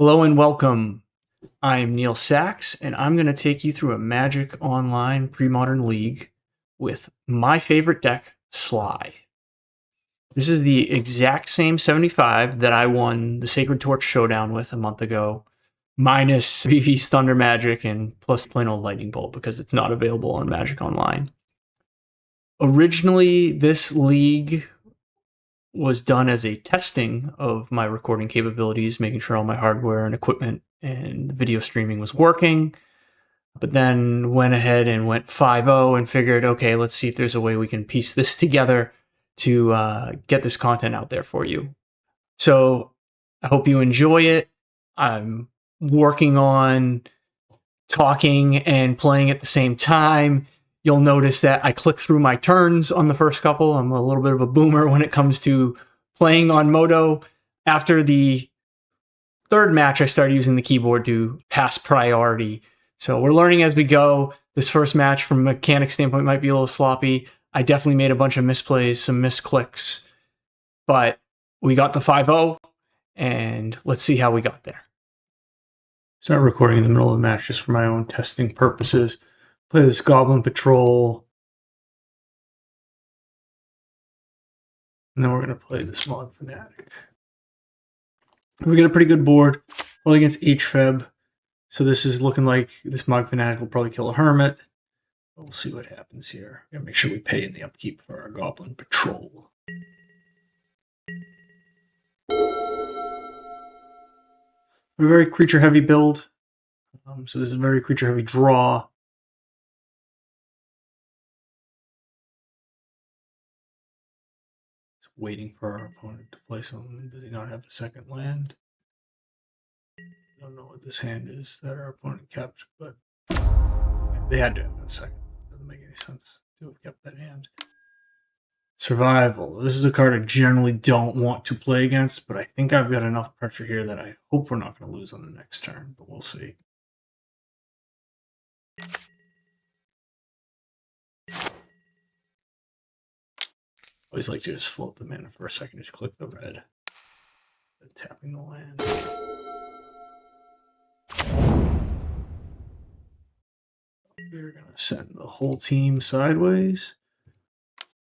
Hello and welcome. I'm Neal Sacks, and I'm going to take you through a Magic Online Premodern League with my favorite deck, Sligh. This is the exact same 75 that I won the Sacred Torch Showdown with a month ago, minus Vivi's Thunder Magic and plus plain old Lightning Bolt because it's not available on Magic Online. Originally, this league was done as a testing of my recording capabilities, making sure all my hardware and equipment and video streaming was working. But then went ahead and went 5.0 and figured, okay, let's see if there's a way we can piece this together to get this content out there for you. So I hope you enjoy it. I'm working on talking and playing at the same time. You'll notice that I click through my turns on the first couple. I'm a little bit of a boomer when it comes to playing on Moto. After the third match, I started using the keyboard to pass priority. So we're learning as we go. This first match, from a mechanic standpoint, might be a little sloppy. I definitely made a bunch of misplays, some misclicks, but we got the 5.0, and let's see how we got there. Start recording in the middle of the match just for my own testing purposes. Play this Goblin Patrol. And then we're going to play this Mod Fanatic. We get a pretty good board. Rolling against HFeb. So this is looking like this Mod Fanatic will probably kill a Hermit. We'll see what happens here. We're going to make sure we pay in the upkeep for our Goblin Patrol. We're a very creature-heavy build. So this is a very creature-heavy draw. Waiting for our opponent to play something. Does he not have a second land? I don't know what this hand is that our opponent kept, but they had to have a second. Doesn't make any sense to have kept that hand. Survival. This is a card I generally don't want to play against, but I think I've got enough pressure here that I hope we're not going to lose on the next turn, but we'll see. Always like to just float the mana for a second, just click the red. Tapping the land. We're going to send the whole team sideways.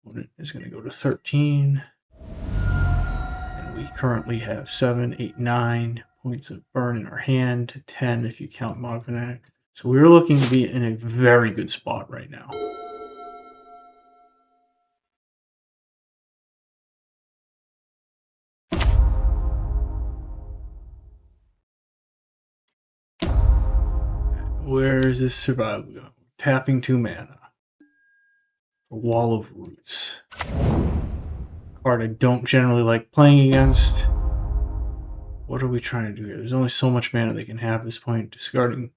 Opponent is going to go to 13. And we currently have 7, 8, 9 points of burn in our hand. 10 if you count Mod Fanatic. So we're looking to be in a very good spot right now. Where is this survival going? Tapping 2 mana. A Wall of Roots. Card I don't generally like playing against. What are we trying to do here? There's only so much mana they can have at this point. Discarding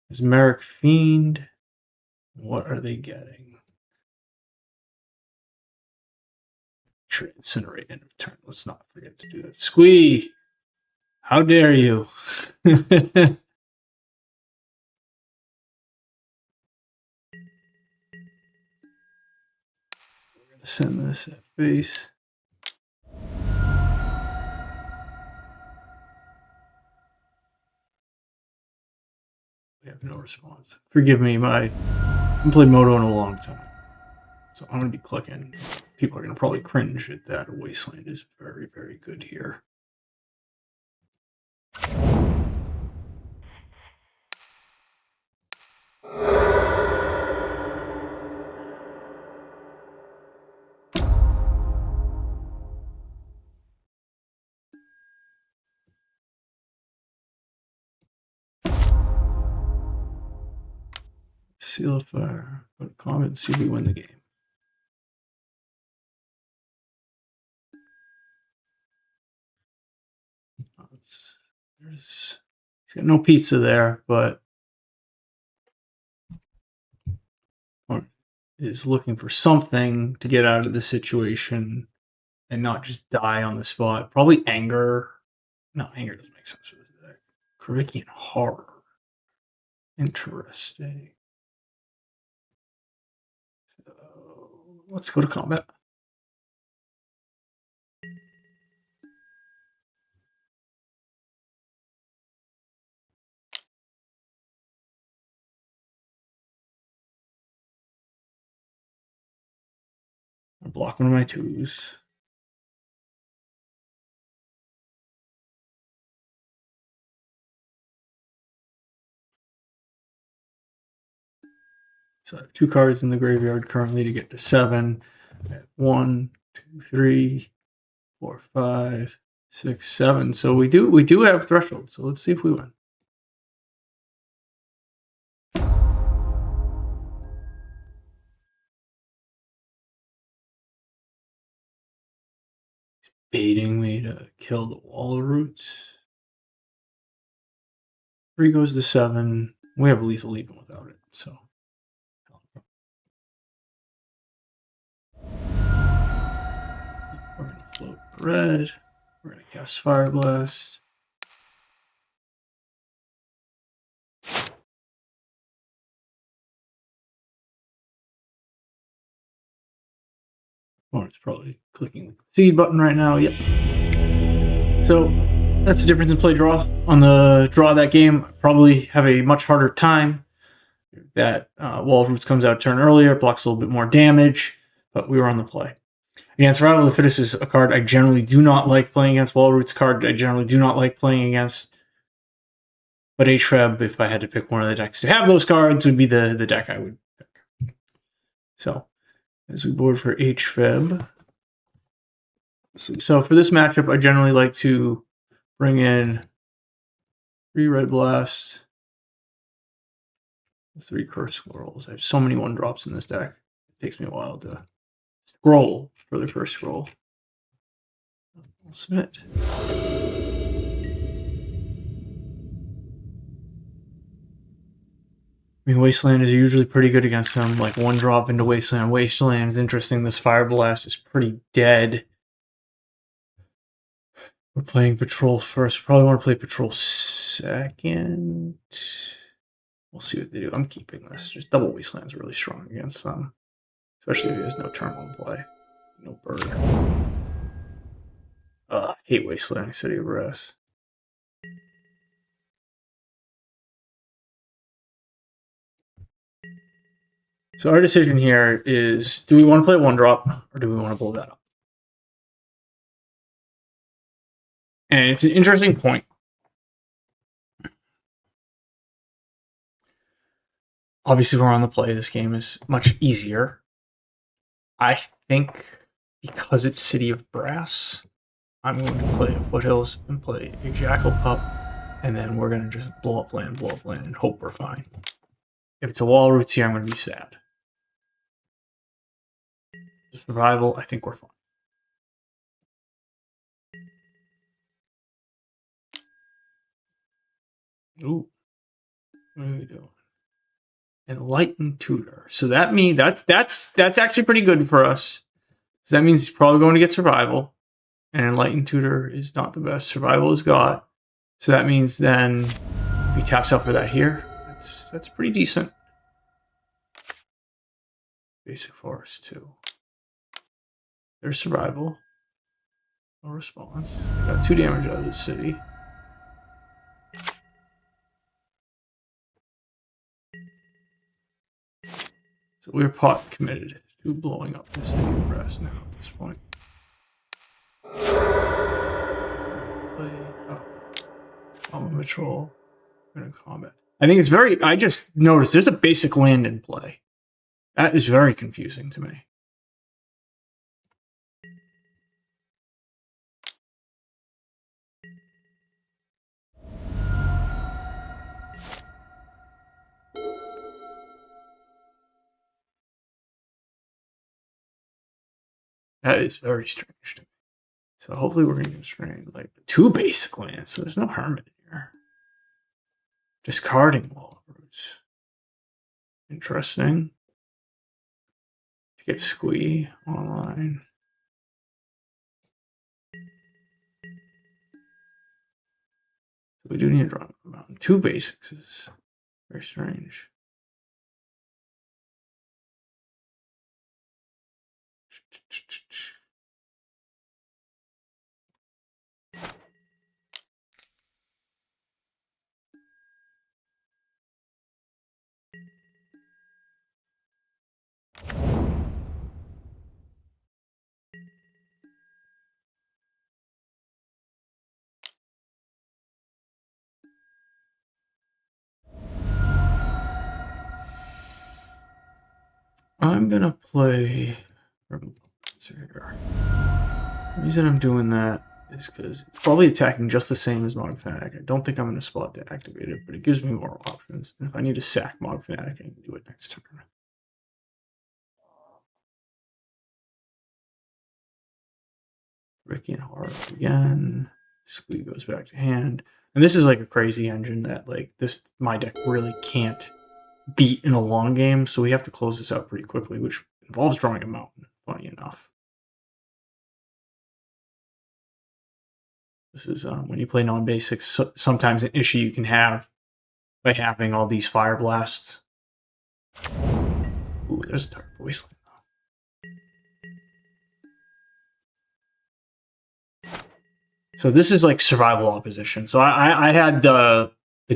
this Merrick Fiend. What are they getting? Incinerate end of turn. Let's not forget to do that. Squee! How dare you? Send this at face. We have no response. Forgive me, I haven't played Moto in a long time. So I'm going to be clicking. People are going to probably cringe at that. Wasteland is very, very good here. Seal of Fire. Go to combat and see if we win the game. He's got no pizza there, but is looking for something to get out of the situation and not just die on the spot. Probably anger. No, anger doesn't make sense for this deck. Karakian Horror. Interesting. So let's go to combat. I'll block one of my 2s. So I have 2 cards in the graveyard currently to get to 7. I have 1, 2, 3, 4, 5, 6, 7. So we do have threshold. So let's see if we win. He's baiting me to kill the wall roots. 3 goes to 7. We have lethal even without it. So we're gonna float red. We're gonna cast Fire Blast. Or it's probably clicking the seed button right now. Yep. So that's the difference in play draw. On the draw of that game, I probably have a much harder time. That Wall Roots comes out turn earlier, blocks a little bit more damage, but we were on the play. Again, Survival of the Fittest is a card I generally do not like playing against. Wall Roots card I generally do not like playing against. But HFEB, if I had to pick one of the decks to have those cards, would be the deck I would pick. So, as we board for HFEB. So for this matchup, I generally like to bring in 3 Red Blasts, 3 Curse Squirrels. I have so many 1-drops in this deck. It takes me a while to scroll for the first scroll. I'll submit. I mean, Wasteland is usually pretty good against them. Like 1-drop into Wasteland. Wasteland is interesting. This Fire Blast is pretty dead. We're playing Patrol first. Probably want to play Patrol second. We'll see what they do. I'm keeping this. Just double Wasteland's really strong against them. Especially if there's no turn 1 play. No bird. Hate Wasteland, City of Rest. So our decision here is, do we want to play 1-drop or do we want to blow that up? And it's an interesting point. Obviously, we're on the play. This game is much easier. I think because it's City of Brass, I'm going to play Foothills and play a Jackal Pup, and then we're going to just blow up land, and hope we're fine. If it's a Wall Roots here, I'm going to be sad. Survival, I think we're fine. Ooh. What are we doing? Enlightened Tutor. So that means that's actually pretty good for us. So that means he's probably going to get survival. And Enlightened Tutor is not the best. Survival is got. So that means then if he taps out for that here, that's pretty decent. Basic Forest too. There's survival. No response. I got 2 damage out of this city. So we're pot committed to blowing up the City of Brass now at this point. I'm a patrol. I'm gonna combat. I think it's very. I just noticed there's a basic land in play. That is very confusing to me. That is very strange to me. So hopefully we're gonna get strained. Like 2 basic lands, so there's no Hermit here. Discarding Wall Roots. Interesting. To get Squee online. We do need to draw around 2 basics is very strange. I'm gonna play. The reason I'm doing that is because it's probably attacking just the same as Mono Fanatic. I don't think I'm gonna spot to activate it, but it gives me more options. And if I need to sack Mono Fanatic, I can do it next turn. Ricky and Horror again. Squee goes back to hand. And this is like a crazy engine that like my deck really can't beat in a long game, so we have to close this out pretty quickly, which involves drawing a mountain, funny enough. This is when you play non-basics, sometimes an issue you can have by having all these fire blasts. Ooh, there's a Dark Wasteland. So this is like survival opposition. So I had the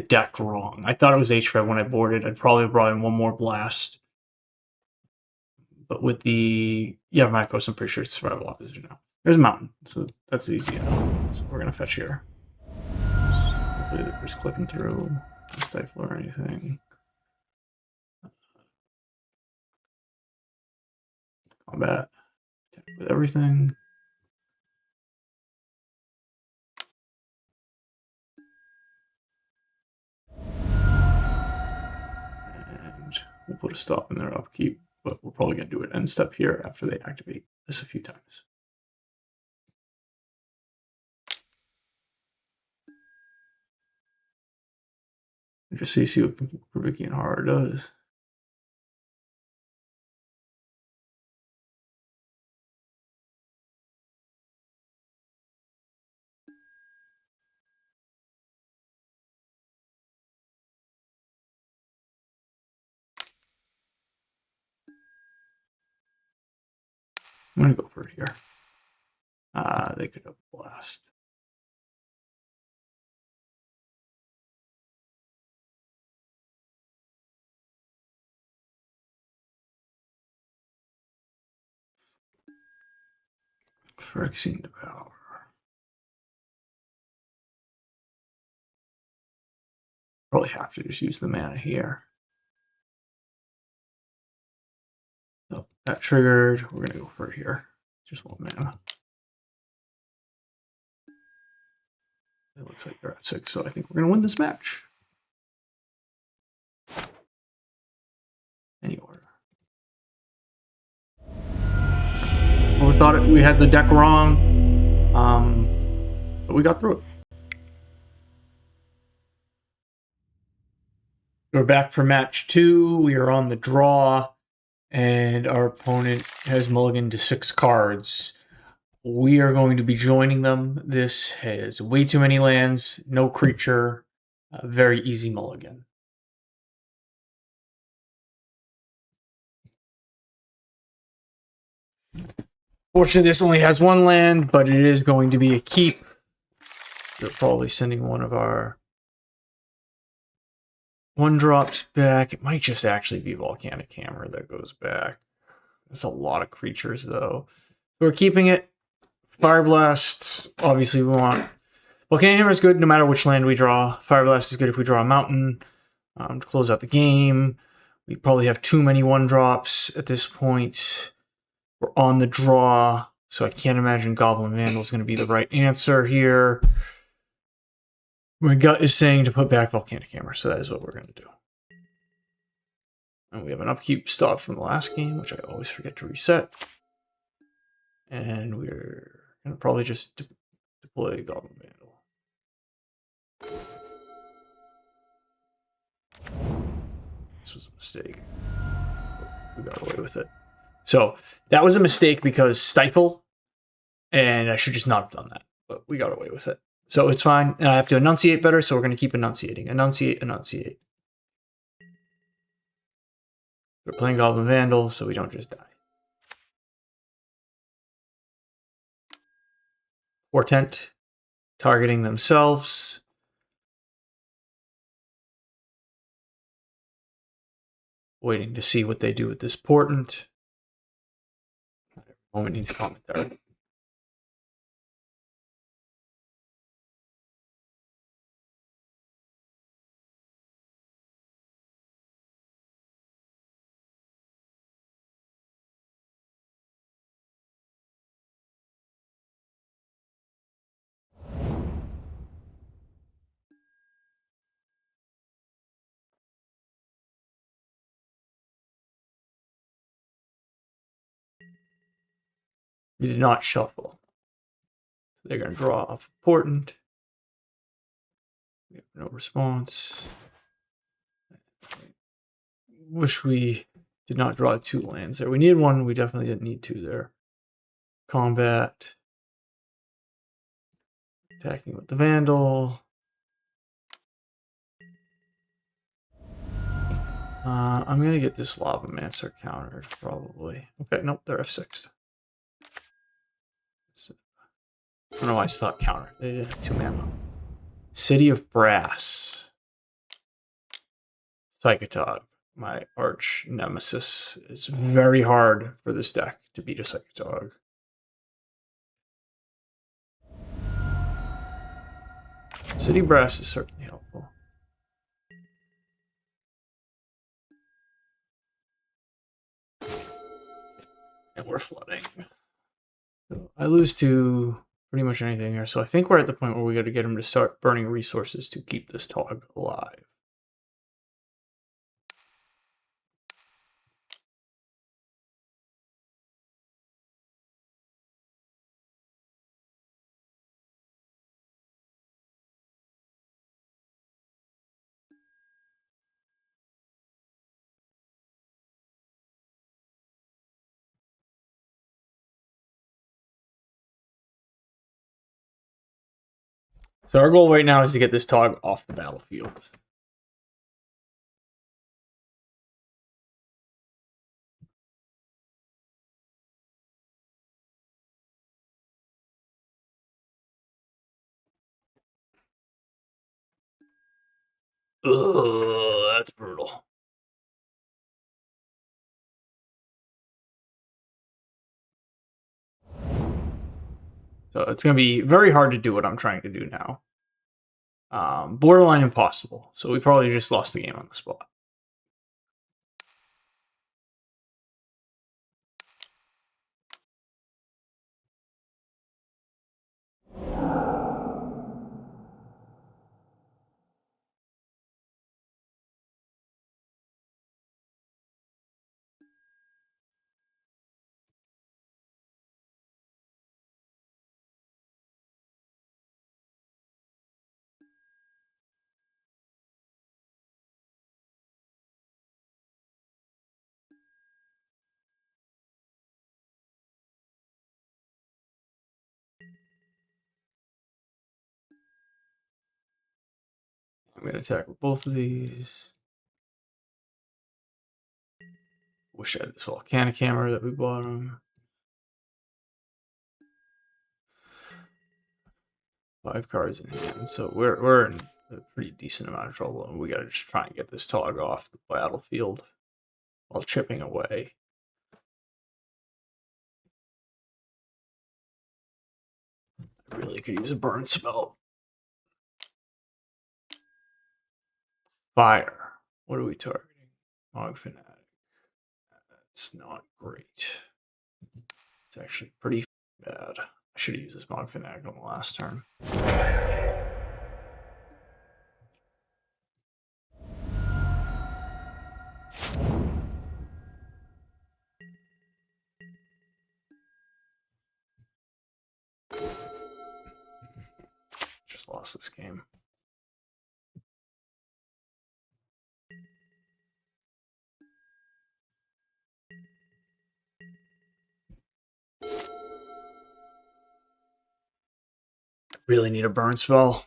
deck wrong. I thought it was HFED when I boarded. I'd probably brought in one more blast. But with the Makos, I'm pretty sure it's survival opposition now. There's a mountain, so that's easy enough. So we're gonna fetch here. Hopefully they're just clicking through, no stifle or anything. Combat, attack with everything. And we'll put a stop in their upkeep, but we're probably gonna do an end step here after they activate this a few times. And just so you see what Vivi and Horror does. I'm gonna go for it here. They could have blast. Phyrexian Devour. Probably have to just use the mana here. So that triggered. We're gonna go for it here. Just one mana. It looks like they're at 6, so I think we're gonna win this match. Any order. Well, we thought we had the deck wrong, but we got through it. We're back for match 2. We are on the draw, and our opponent has mulliganed to 6 cards. We are going to be joining them. This has way too many lands, no creature, very easy mulligan. Fortunately, this only has 1 land, but it is going to be a keep. They're probably sending one of our 1-drops back. It might just actually be Volcanic Hammer that goes back. That's a lot of creatures, though. We're keeping it. Fire Blast, obviously we want... Volcanic Hammer is good no matter which land we draw. Fire Blast is good if we draw a mountain to close out the game. We probably have too many 1-drops at this point. We're on the draw, so I can't imagine Goblin Vandal is going to be the right answer here. My gut is saying to put back Volcanic Hammer, so that is what we're going to do. And we have an upkeep stop from the last game, which I always forget to reset. And we're going to probably just deploy Goblin Vandal. This was a mistake. We got away with it. So that was a mistake because stifle, and I should just not have done that, but we got away with it. So it's fine, and I have to enunciate better, so we're going to keep enunciating. Enunciate, enunciate. We're playing Goblin Vandal, so we don't just die. Portent, targeting themselves. Waiting to see what they do with this Portent. Every moment needs commentary. We did not shuffle. They're going to draw off important. We have no response. Wish we did not draw 2 lands there. We needed 1. We definitely didn't need 2 there. Combat. Attacking with the Vandal. I'm going to get this Lavamancer countered, probably. Okay, nope, they're F6. I don't know why I thought counter. They did have 2 mana. City of Brass. Psychotog, my arch nemesis. It's very hard for this deck to beat a Psychotog. City Brass is certainly helpful. And we're flooding. So I lose to pretty much anything here. So I think we're at the point where we got to get him to start burning resources to keep this Tog alive. So our goal right now is to get this Tog off the battlefield. Ugh, that's brutal. So it's going to be very hard to do what I'm trying to do now. Borderline impossible. So we probably just lost the game on the spot. I'm going to attack with both of these. Wish I had this volcanic hammer that we bought him. 5 cards in hand, so we're in a pretty decent amount of trouble, and we got to just try and get this Tog off the battlefield while chipping away. I really could use a burn spell. Fire. What are we targeting? Mog Fanatic. That's not great. It's actually pretty bad. I should have used this Mog Fanatic on the last turn. Just lost this game. Really need a burn spell.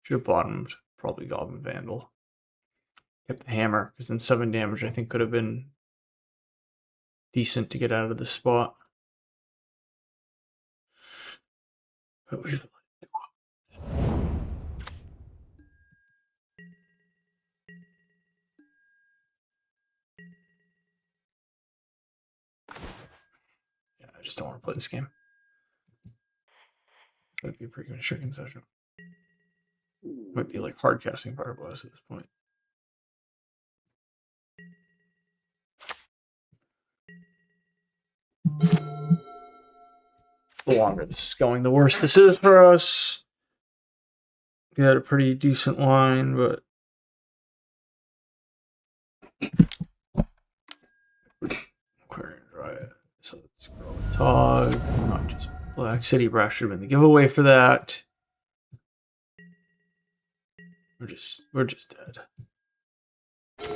Should have bottomed probably Goblin Vandal. Kept the hammer, because then 7 damage I think could have been decent to get out of this spot. But we've I just don't want to play this game. That'd be a pretty good shrinking session. Might be like hard casting Fire Blast at this point. The longer this is going, the worse this is for us. We had a pretty decent line, but Aquarian Dryad So let's Grow-Atog, not just Black. City Brass should have been the giveaway for that. We're just dead. So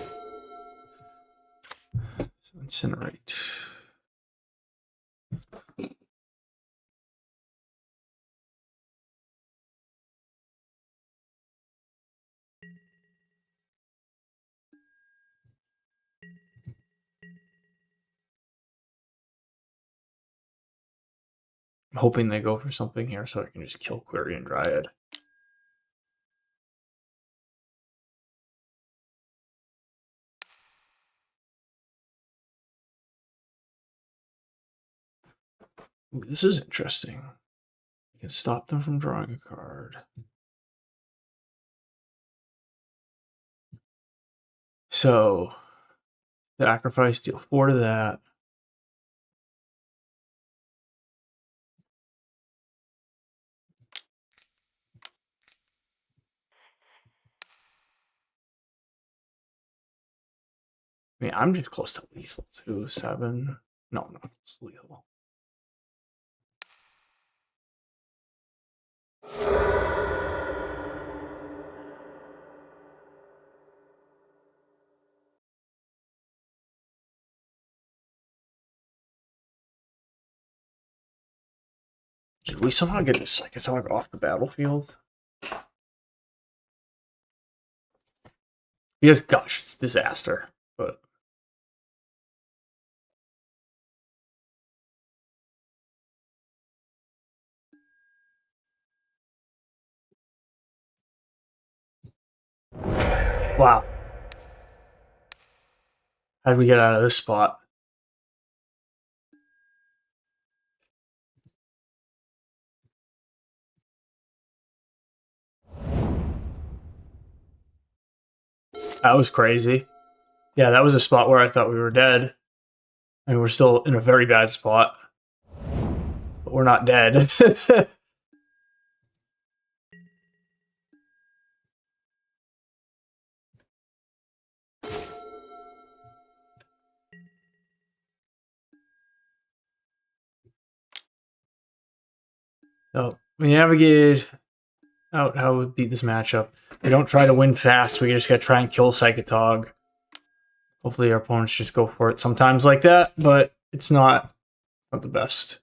incinerate. I'm hoping they go for something here so I can just kill Query and Dryad. Ooh, this is interesting. You can stop them from drawing a card. So, sacrifice, deal 4 to that. I mean, I'm just close to lethal too. 7. No, I'm not close to lethal. Did we somehow get this Psychotog off the battlefield? Because, gosh, it's disaster. But wow. How did we get out of this spot? That was crazy. Yeah, that was a spot where I thought we were dead. I mean, we're still in a very bad spot. But we're not dead. So we navigate out how we beat this matchup. We don't try to win fast. We just gotta try and kill Psychotog. Hopefully our opponents just go for it sometimes like that, but it's not the best.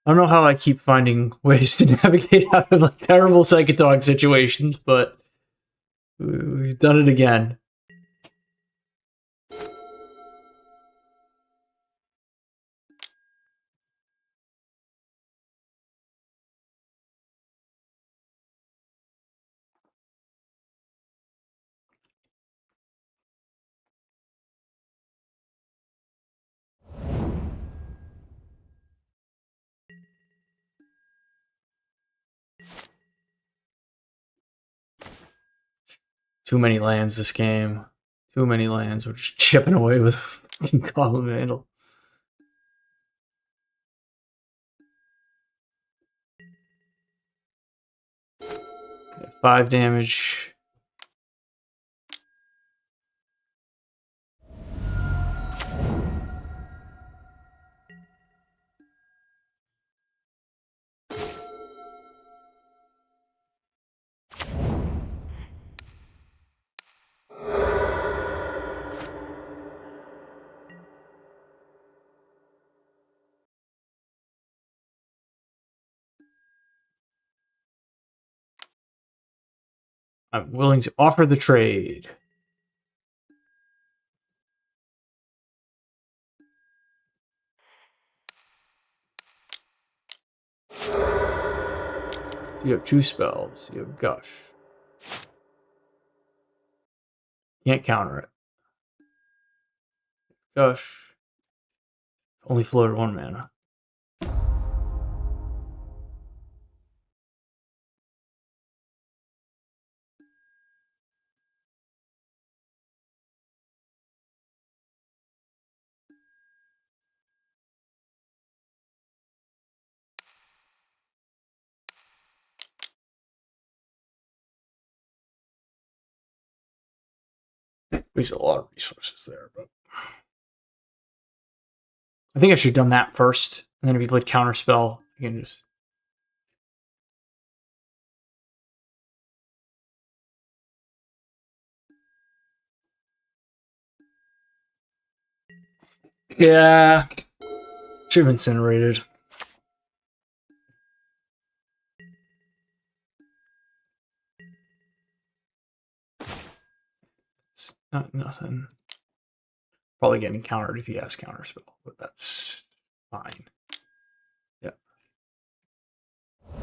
I don't know how I keep finding ways to navigate out of like terrible Psychotog situations, but we've done it again. Too many lands this game. Too many lands. We're just chipping away with fucking Goblin Vandal. 5 damage. I'm willing to offer the trade. You have 2 spells. You have Gush. Can't counter it. Gush. Only floated 1 mana. Wasted a lot of resources there, but I think I should have done that first, and then if you played Counterspell, you can just. Yeah, should have incinerated. It's not nothing. Probably getting countered if he has Counterspell, but that's fine. Yeah.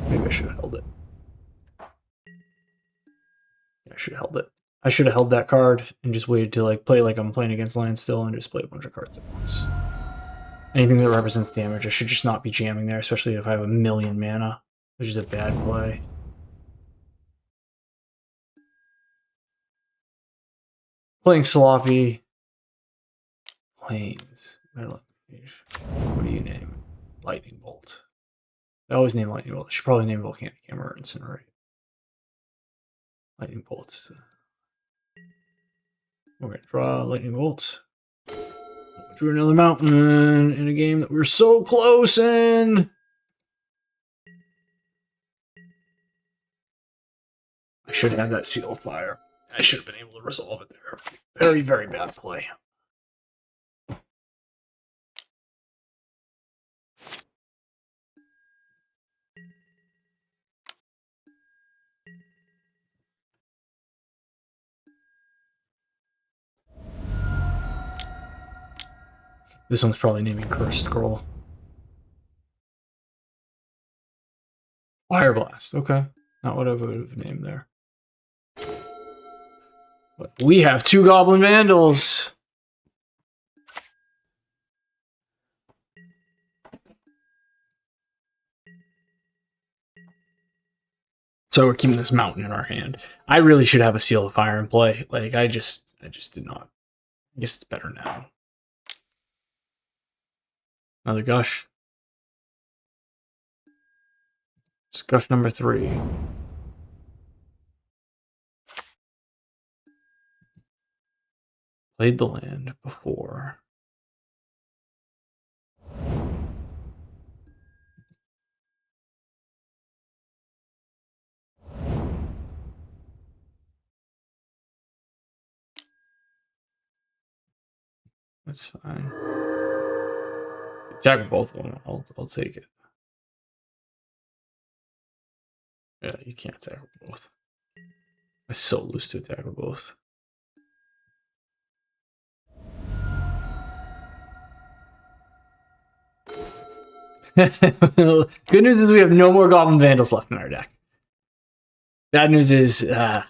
Maybe I should have held it. Yeah, I should have held it. I should have held that card and just waited to like play like I'm playing against land still and just play a bunch of cards at once. Anything that represents damage, I should just not be jamming there, especially if I have a million mana, which is a bad play. Playing sloppy. Planes. What do you name? Lightning Bolt. I always name Lightning Bolt. I should probably name Volcanic Hammer or Incinerate. Lightning Bolts. We're going to draw Lightning Bolt. Drew another mountain in a game that we're so close in. I should have that Seal of Fire. I should have been able to resolve it there. Very, very bad play. This one's probably naming Cursed Scroll. Fire Blast. Okay. Not what I would have named there. But we have 2 Goblin Vandals. So we're keeping this mountain in our hand. I really should have a Seal of Fire in play. Like, I just did not. I guess it's better now. Another Gush. It's Gush number 3. Played the land before. That's fine. Attack both of them. I'll take it. Yeah, you can't attack both. I so lose to attack both. Good news is we have no more Goblin Vandals left in our deck. Bad news is I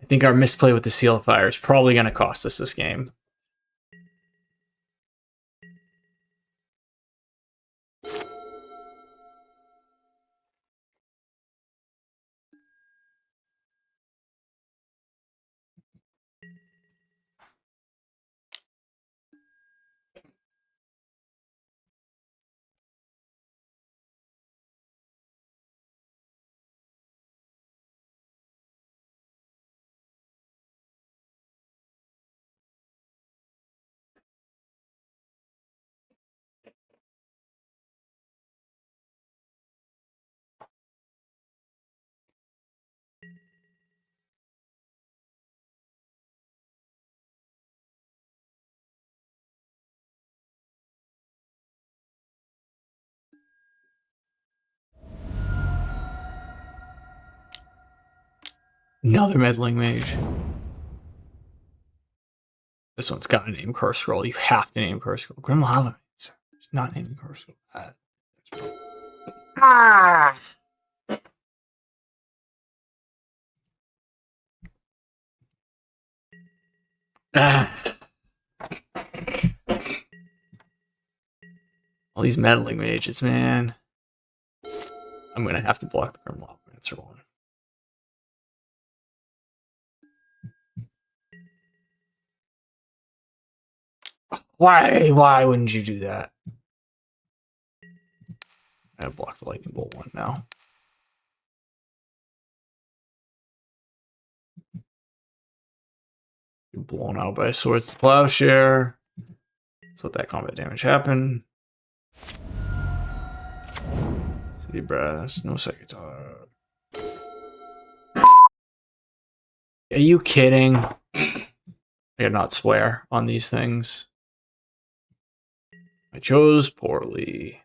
think our misplay with the Seal of Fire is probably going to cost us this game. Another Meddling Mage. This one's got to name Curse Scroll. You have to name Curse Scroll. Grim Lava. It's not naming Curse Scroll. Ah! All these Meddling Mages, man. I'm going to have to block the Grim Lava Answer one. Why wouldn't you do that? I gotta block the Lightning Bolt one now. Blown out by a Swords to Plowshare. Let's let that combat damage happen. City Brass, no Sacred Torch. Are you kidding? I gotta not swear on these things. I chose poorly.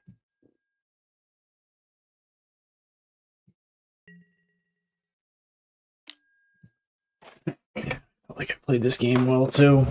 Felt like I played this game well too.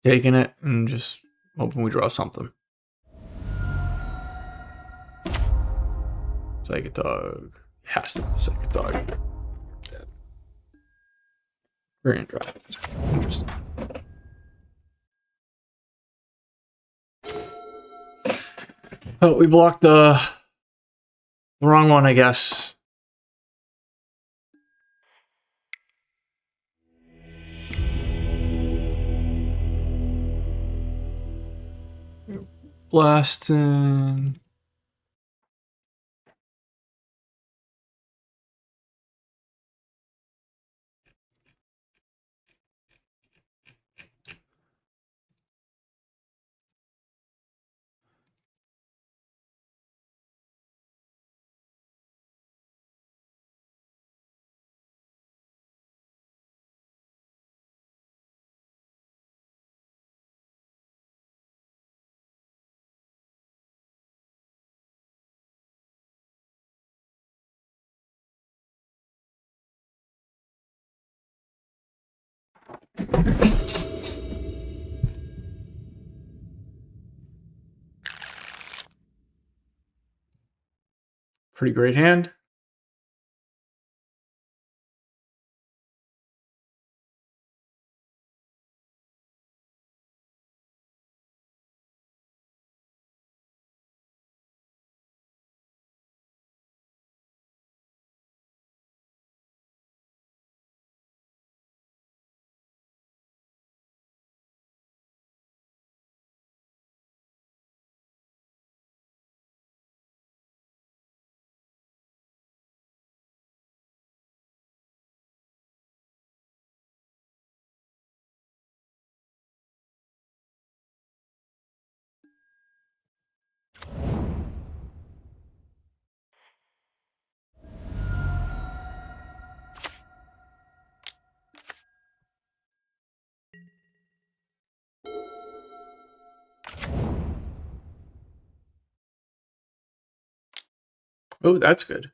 Taking it and just hoping we draw something. Sacred Dog. Has to be Sacred Dog. Dead. Very interesting. Oh, we blocked the wrong one, I guess. Blasting. Pretty great hand. Oh, that's good.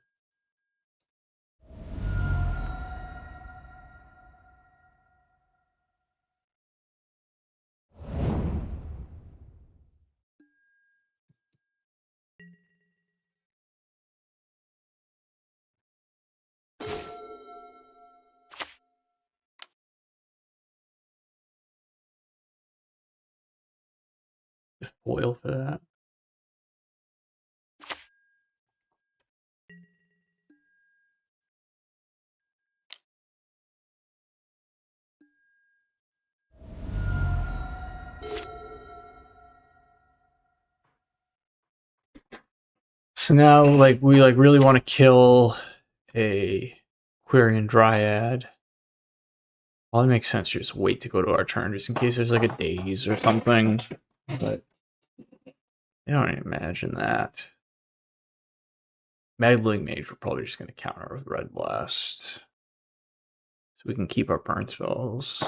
Foil for that. So now, like, we really want to kill a Quirion Dryad. Well, it makes sense to just wait to go to our turn, just in case there's like a daze or something. But I don't imagine that. Magling Mage, we're probably just going to counter with Red Blast. So we can keep our burn spells.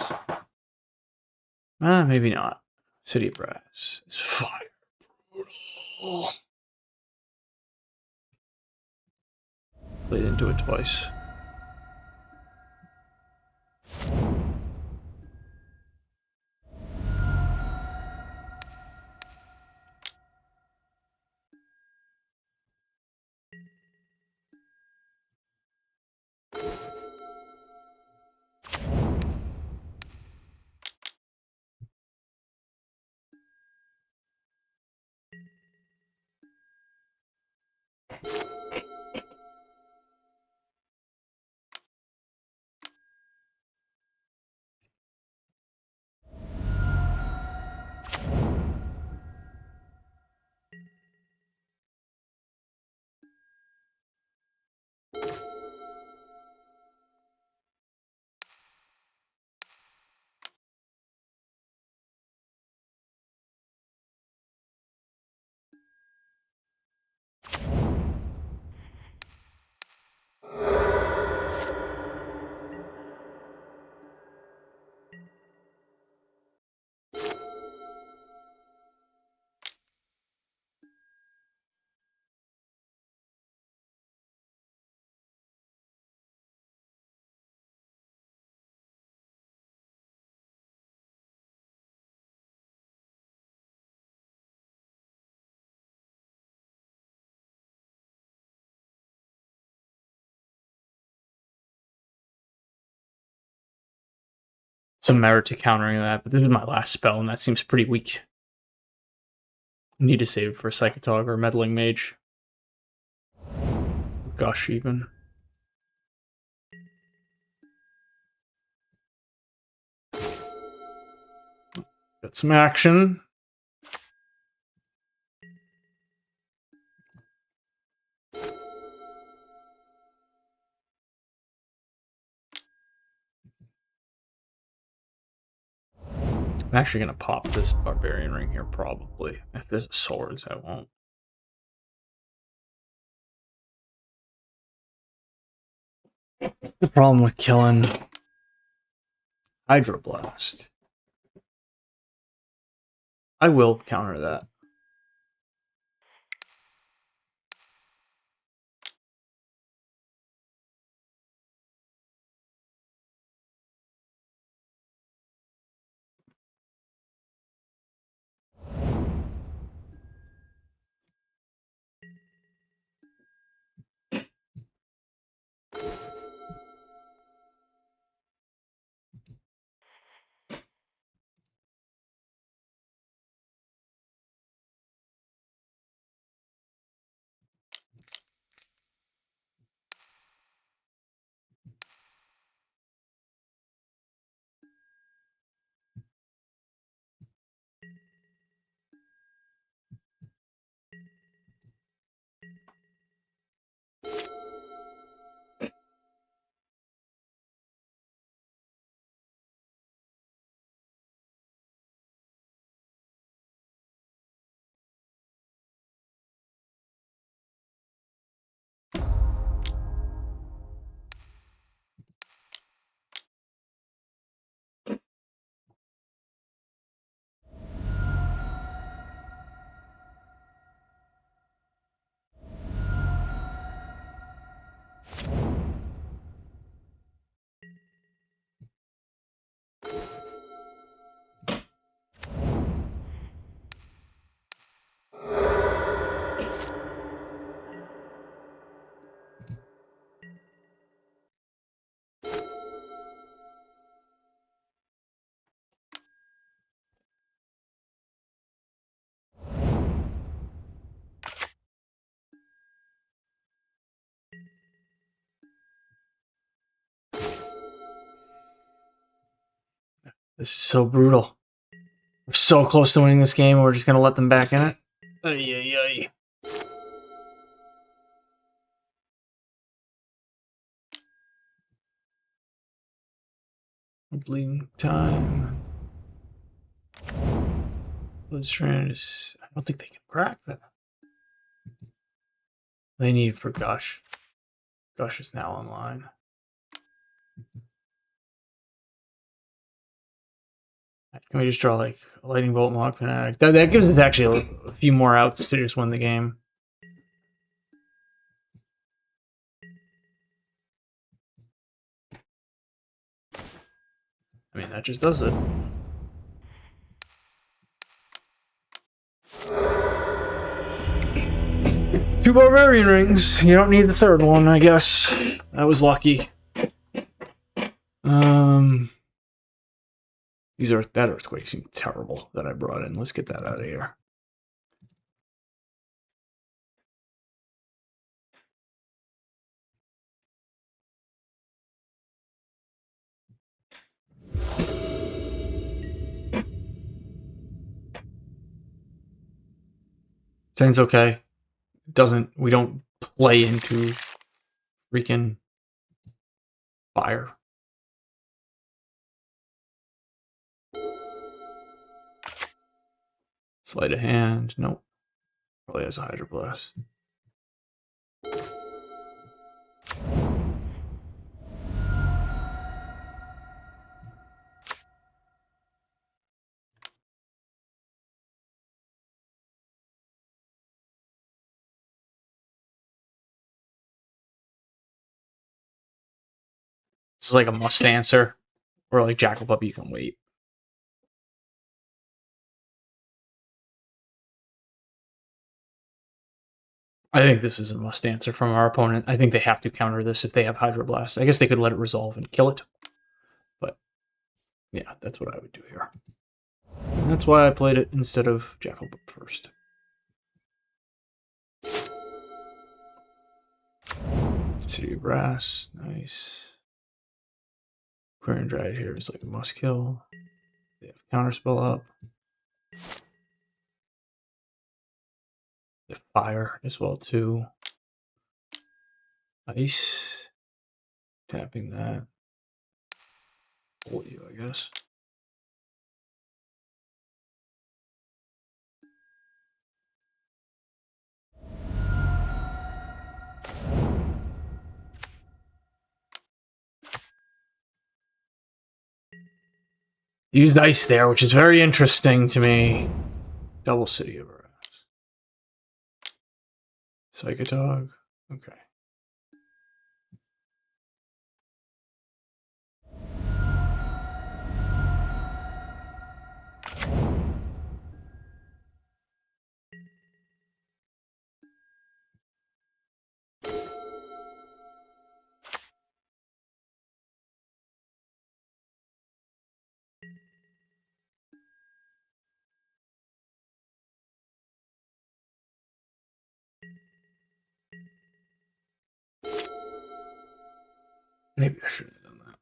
Maybe not. City of Brass is fire. Brutal. Played into it twice. some merit to countering that, but this is my last spell, and that seems pretty weak. Need to save for Psychotog or Meddling Mage. Gush, even. Got some action. I'm actually going to pop this Barbarian Ring here, probably. If this is swords, I won't. The problem with killing Hydroblast. I will counter that. This is so brutal. We're so close to winning this game, and we're just going to let them back in it. Ay, ay, ay. Bleeding time. Bloodstrand is... I don't think they can crack that. They need for Gush. Gush is now online. Can we just draw like a Lightning Bolt, Mohawk Fanatic? That gives us actually a few more outs to just win the game. I mean, that just does it. Two Barbarian Rings. You don't need the third one, I guess. That was lucky. That Earthquake seemed terrible that I brought in. Let's get that out of here. Sounds okay. We don't play into freaking fire. Sleight of hand. Nope. Probably has a Hydroblast. This is like a must answer. Or like Jackal Puppy, you can wait. I think this is a must answer from our opponent. I think they have to counter this if they have Hydroblast. I guess they could let it resolve and kill it. But Yeah, that's what I would do here. And that's why I played it instead of Jackal first. City of Brass, nice. Query Dryad here is like a must kill. They have counterspell up. They have fire as well too. Nice. Tapping that. Hold you, I guess. Used ice there, which is very interesting to me. Double City of Brass. Psychotog. Okay. Maybe I shouldn't have done that.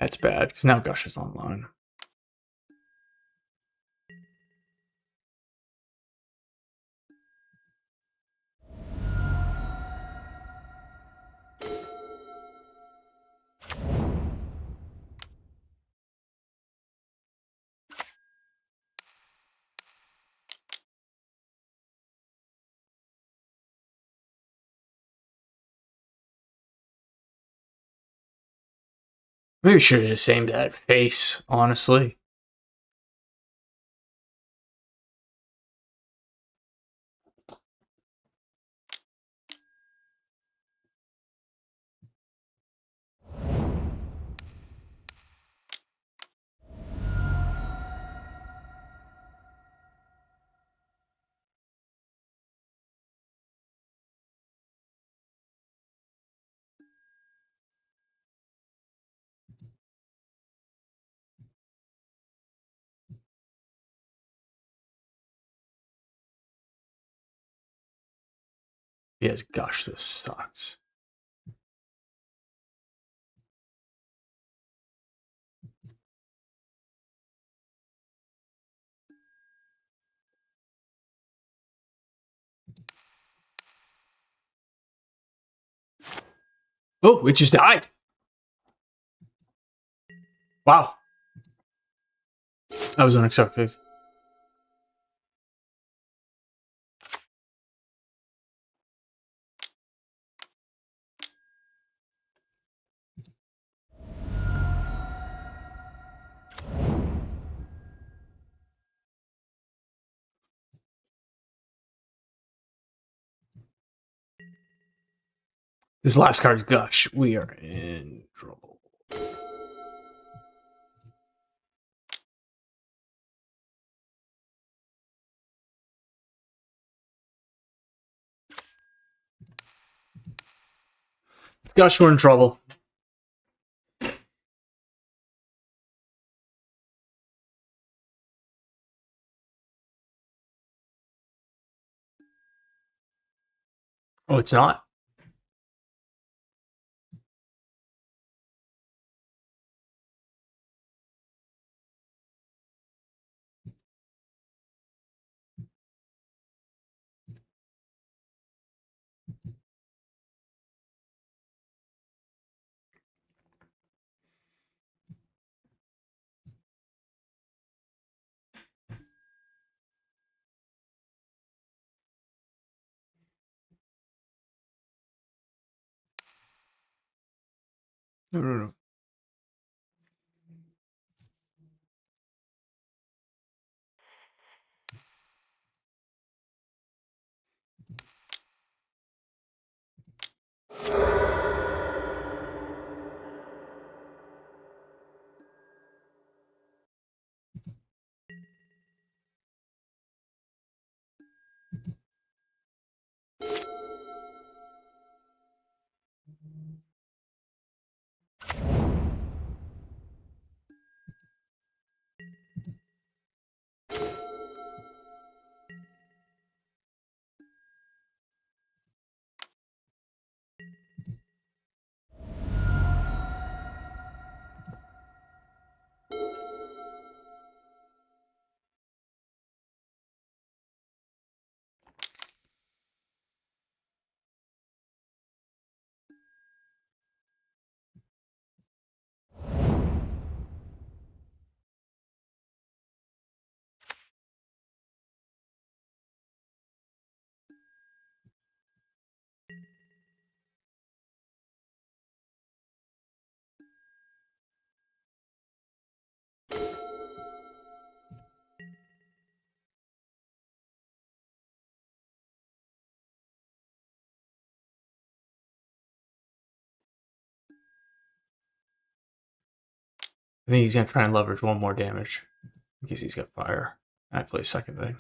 That's bad, because now Gush is online. Maybe we should have just aimed that face, honestly. Yes, gosh, this sucks. Oh, it just died. Wow. That was unexpected. This last card's Gush. We are in trouble. Gush, we're in trouble. Oh, it's not? No. I think he's going to try and leverage one more damage in case he's got fire. I play second thing.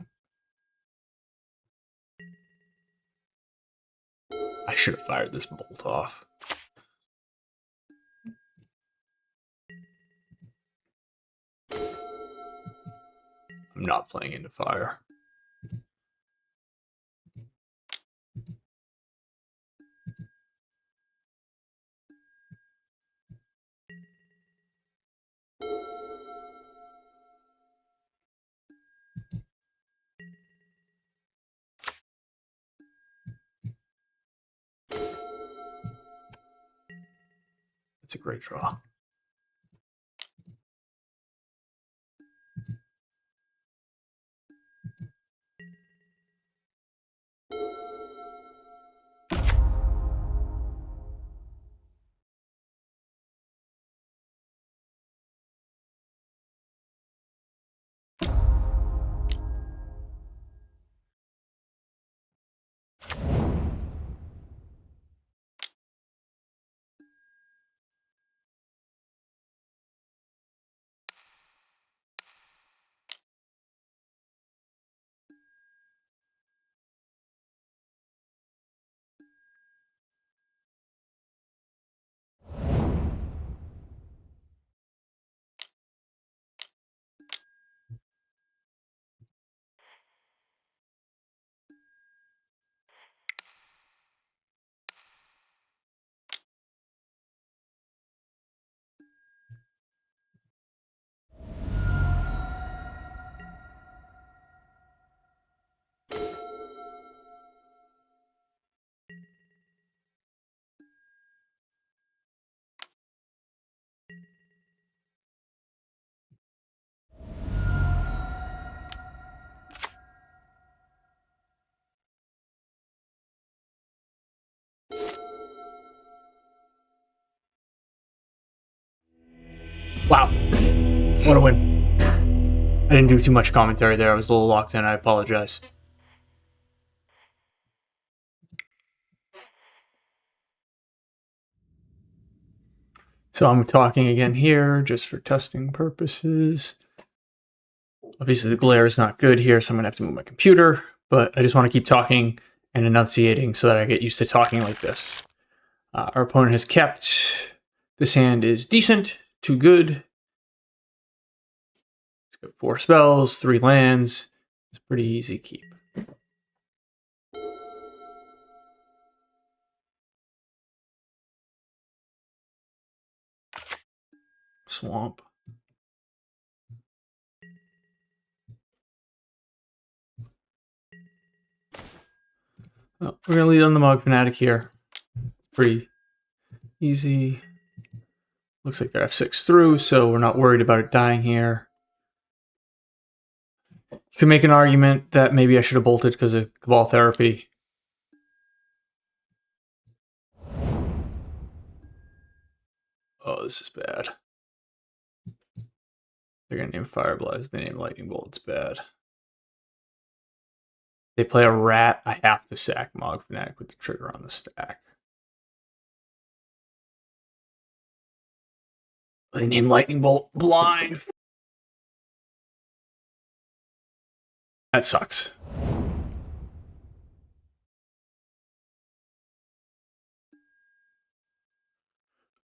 I should have fired this bolt off. I'm not playing into fire. It's a great draw. Wow. What a win. I didn't do too much commentary there. I was a little locked in. I apologize. So I'm talking again here just for testing purposes. Obviously, the glare is not good here, so I'm going to have to move my computer. But I just want to keep talking and enunciating so that I get used to talking like this. Our opponent has kept. This hand is decent to good. It's got 4 spells, 3 lands. It's a pretty easy keep. Swamp. Oh, we're going to lead on the Mog Fanatic here. It's pretty easy. Looks like they're F6 through, so we're not worried about it dying here. You can make an argument that maybe I should have bolted because of Cabal Therapy. Oh, this is bad. They're gonna name Fire Blast. They name Lightning Bolt. It's bad. They play a rat. I have to sack Mog Fanatic with the trigger on the stack. They name Lightning Bolt blind. That sucks.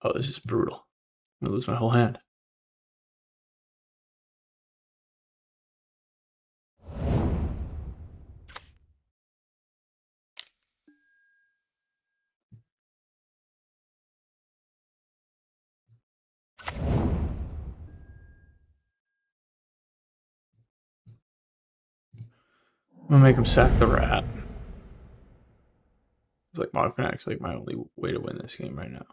Oh, this is brutal. I'm gonna lose my whole hand. I'm gonna make him sack the rat. It's like Mod Fanatic's like my only way to win this game right now.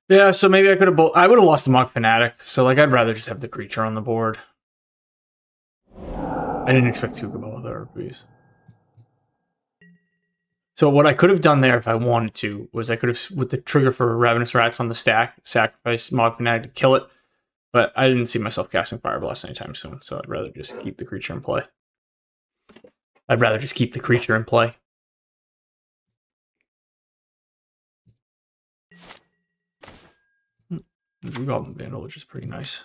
Yeah, so maybe I could have. I would have lost the Mod Fanatic. So like, I'd rather just have the creature on the board. I didn't expect to go with RPs. So what I could have done there if I wanted to was I could have, with the trigger for Ravenous Rats on the stack, sacrifice Mod Fanatic to kill it. But I didn't see myself casting Fire Blast anytime soon, so I'd rather just keep the creature in play. We got Vandal, which is pretty nice.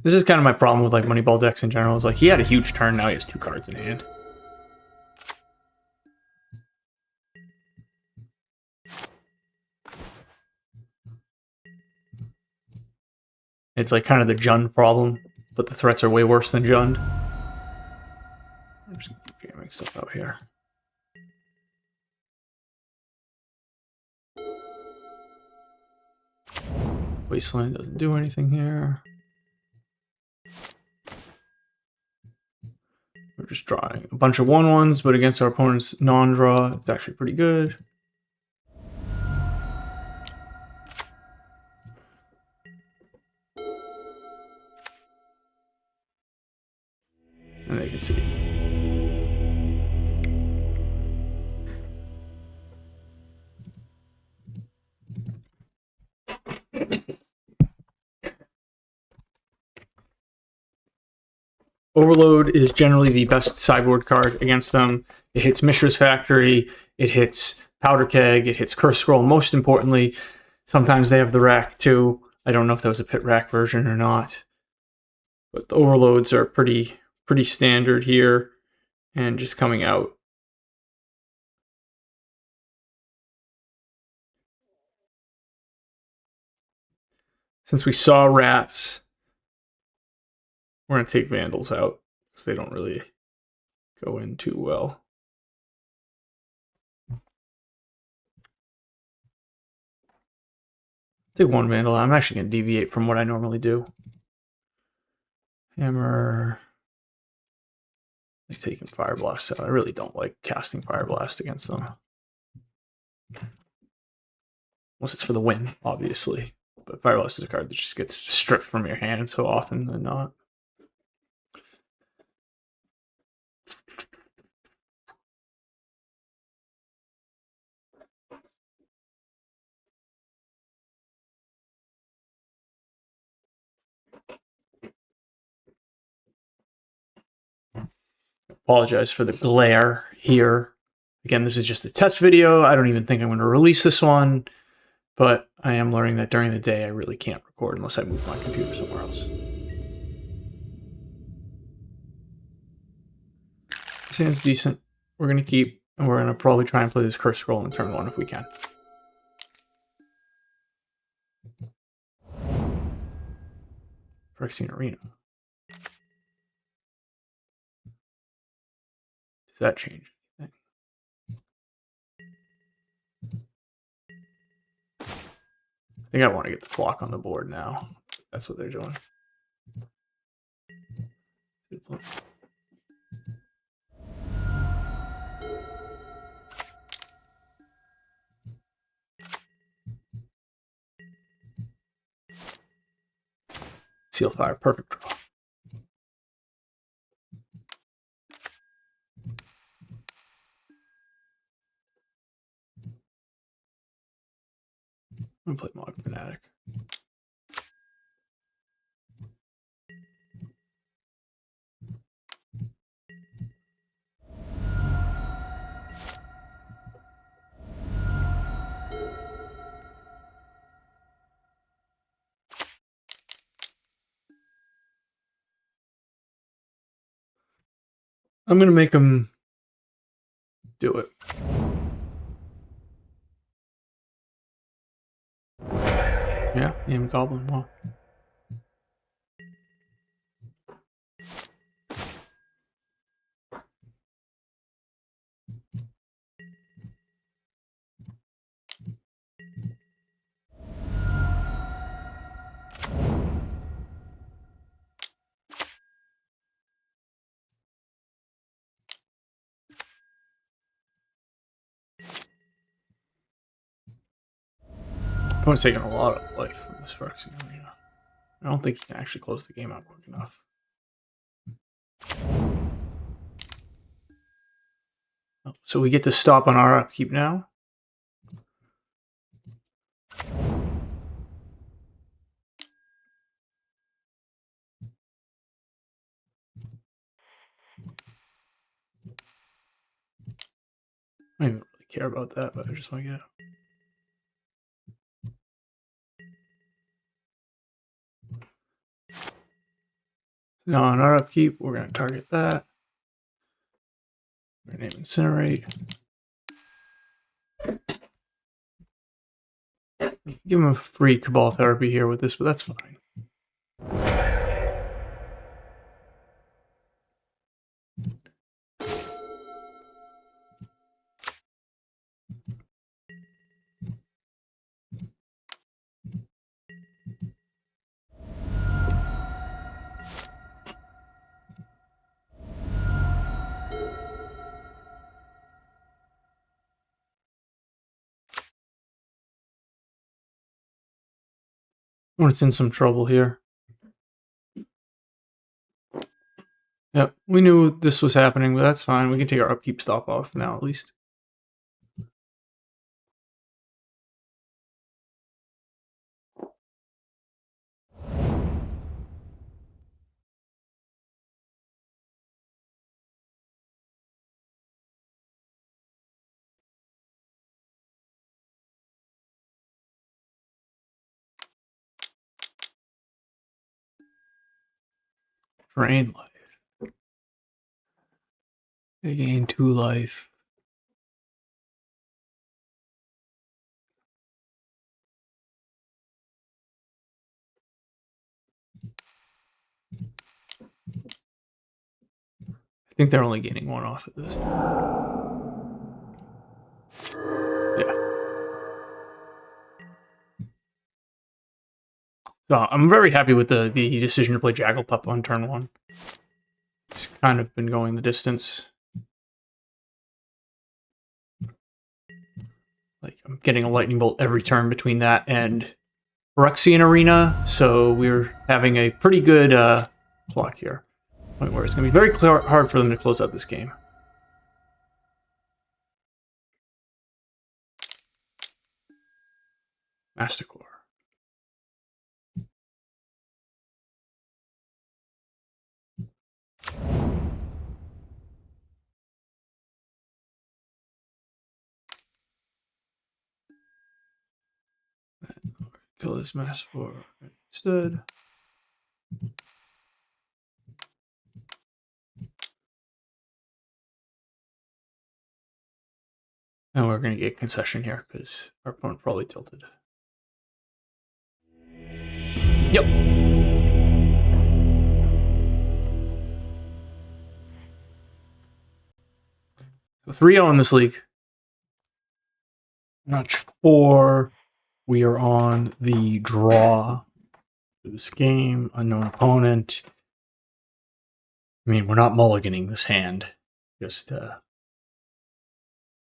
This is kind of my problem with like Moneyball decks in general. Is like he had a huge turn, now he has 2 cards in hand. It's like kind of the Jund problem, but the threats are way worse than Jund. I'm just jamming stuff out here. Wasteland doesn't do anything here. We're just drawing a bunch of 1/1s, but against our opponent's non-draw, it's actually pretty good. And they can see. Overload is generally the best sideboard card against them. It hits Mishra's Factory, it hits Powder Keg, it hits Curse Scroll. Most importantly, sometimes they have the rack too. I don't know if that was a pit rack version or not. But the overloads are pretty standard here and just coming out. Since we saw rats, we're going to take Vandals out because they don't really go in too well. Take 1 Vandal. I'm actually going to deviate from what I normally do. Hammer. They're taking Fire Blast out. I really don't like casting Fire Blast against them. Unless it's for the win, obviously. But Fire Blast is a card that just gets stripped from your hand so often than not. Apologize for the glare here. Again, this is just a test video. I don't even think I'm going to release this one, but I am learning that during the day I really can't record unless I move my computer somewhere else. This hand's decent. We're going to keep, and we're going to probably try and play this Curse Scroll in turn 1 if we can. Phyrexian Arena. Does that change anything? I think I want to get the clock on the board now. That's what they're doing. Seal Fire, perfect draw. I'm gonna play Mod Fanatic. I'm gonna make him do it. Yeah, name Goblin. Well, opponent's taking a lot of life from this Phyrexian Arena. I don't think he can actually close the game out quick enough. Oh, so we get to stop on our upkeep now. I don't even really care about that, but I just want to get it. Now on our upkeep, we're going to target that. We're going to name Incinerate. Give him a free Cabal Therapy here with this, but that's fine. When it's in some trouble here. Yep, we knew this was happening, but that's fine. We can take our upkeep stop off now, at least. Drain life. They gain 2 life. I think they're only gaining 1 off of this. Yeah. So I'm very happy with the decision to play Jagglepup on turn 1. It's kind of been going the distance. Like, I'm getting a lightning bolt every turn between that and Phyrexian Arena, so we're having a pretty good clock here. Point where it's going to be very hard for them to close out this game. Mastercore. Kill this Mastercore instead. And we're going to get concession here because our opponent probably tilted. Yep. So 3-0 in this league. Match 4. We are on the draw for this game. Unknown opponent. I mean, we're not mulliganing this hand. Just on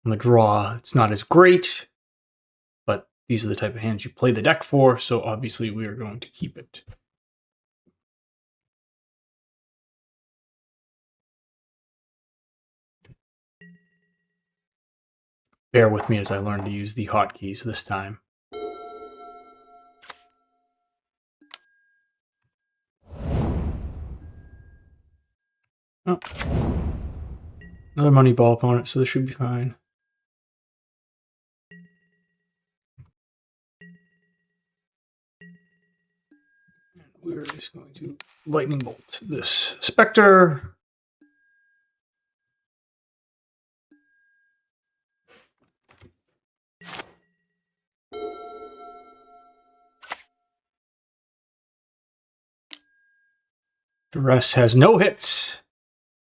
the draw, it's not as great. But these are the type of hands you play the deck for, so obviously we are going to keep it. Bear with me as I learn to use the hotkeys this time. Oh. Another Moneyball opponent, so this should be fine. We're just going to lightning bolt this Spectre. Duress has no hits,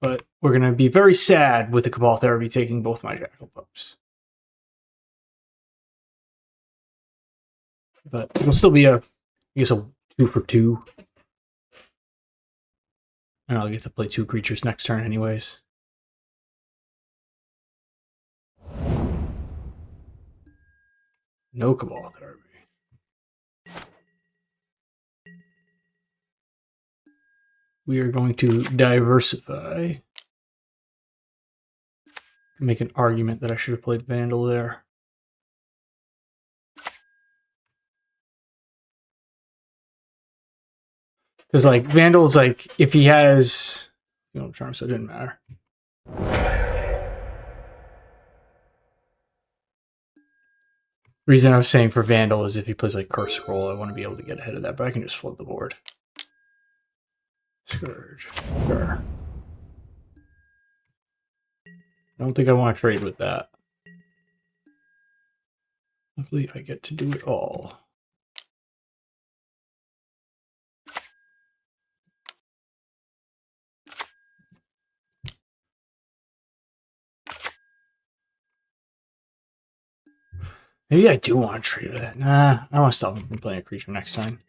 but we're going to be very sad with the Cabal Therapy taking both my Jackal Pups. But it'll still be a 2 for 2. And I'll get to play 2 creatures next turn anyways. No Cabal Therapy. We are going to diversify. Make an argument that I should have played Vandal there. Because, like, Vandal's, like, if he has... Charm, so it didn't matter. Reason I was saying for Vandal is if he plays, like, Curse Scroll, I want to be able to get ahead of that, but I can just flood the board. Scourge. Sure. I don't think I want to trade with that. Luckily, I get to do it all. Maybe I do want to trade with that. Nah, I want to stop him from playing a creature next time.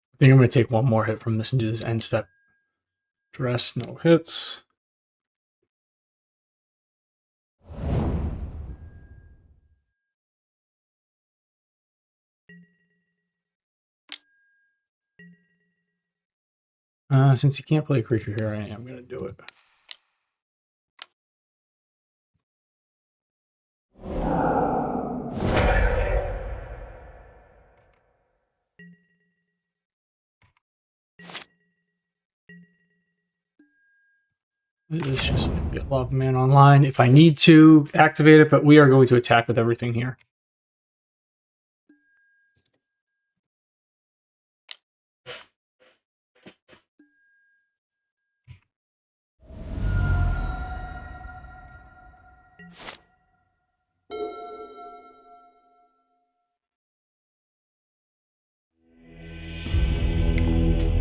I think I'm going to take one more hit from this and do this end step. Duress, no hits. Since you can't play a creature here, I am going to do it. It's just going to get Lava Man online if I need to activate it, but we are going to attack with everything here.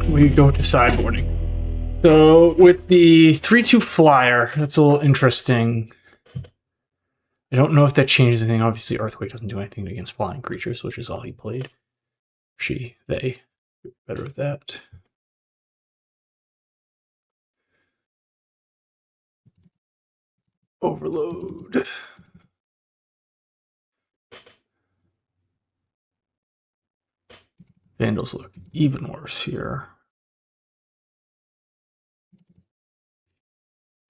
We go to sideboarding. So with the 3/2 flyer, that's a little interesting. I don't know if that changes anything. Obviously, Earthquake doesn't do anything against flying creatures, which is all he played. She, they, better with that. Overload. Vandals look even worse here.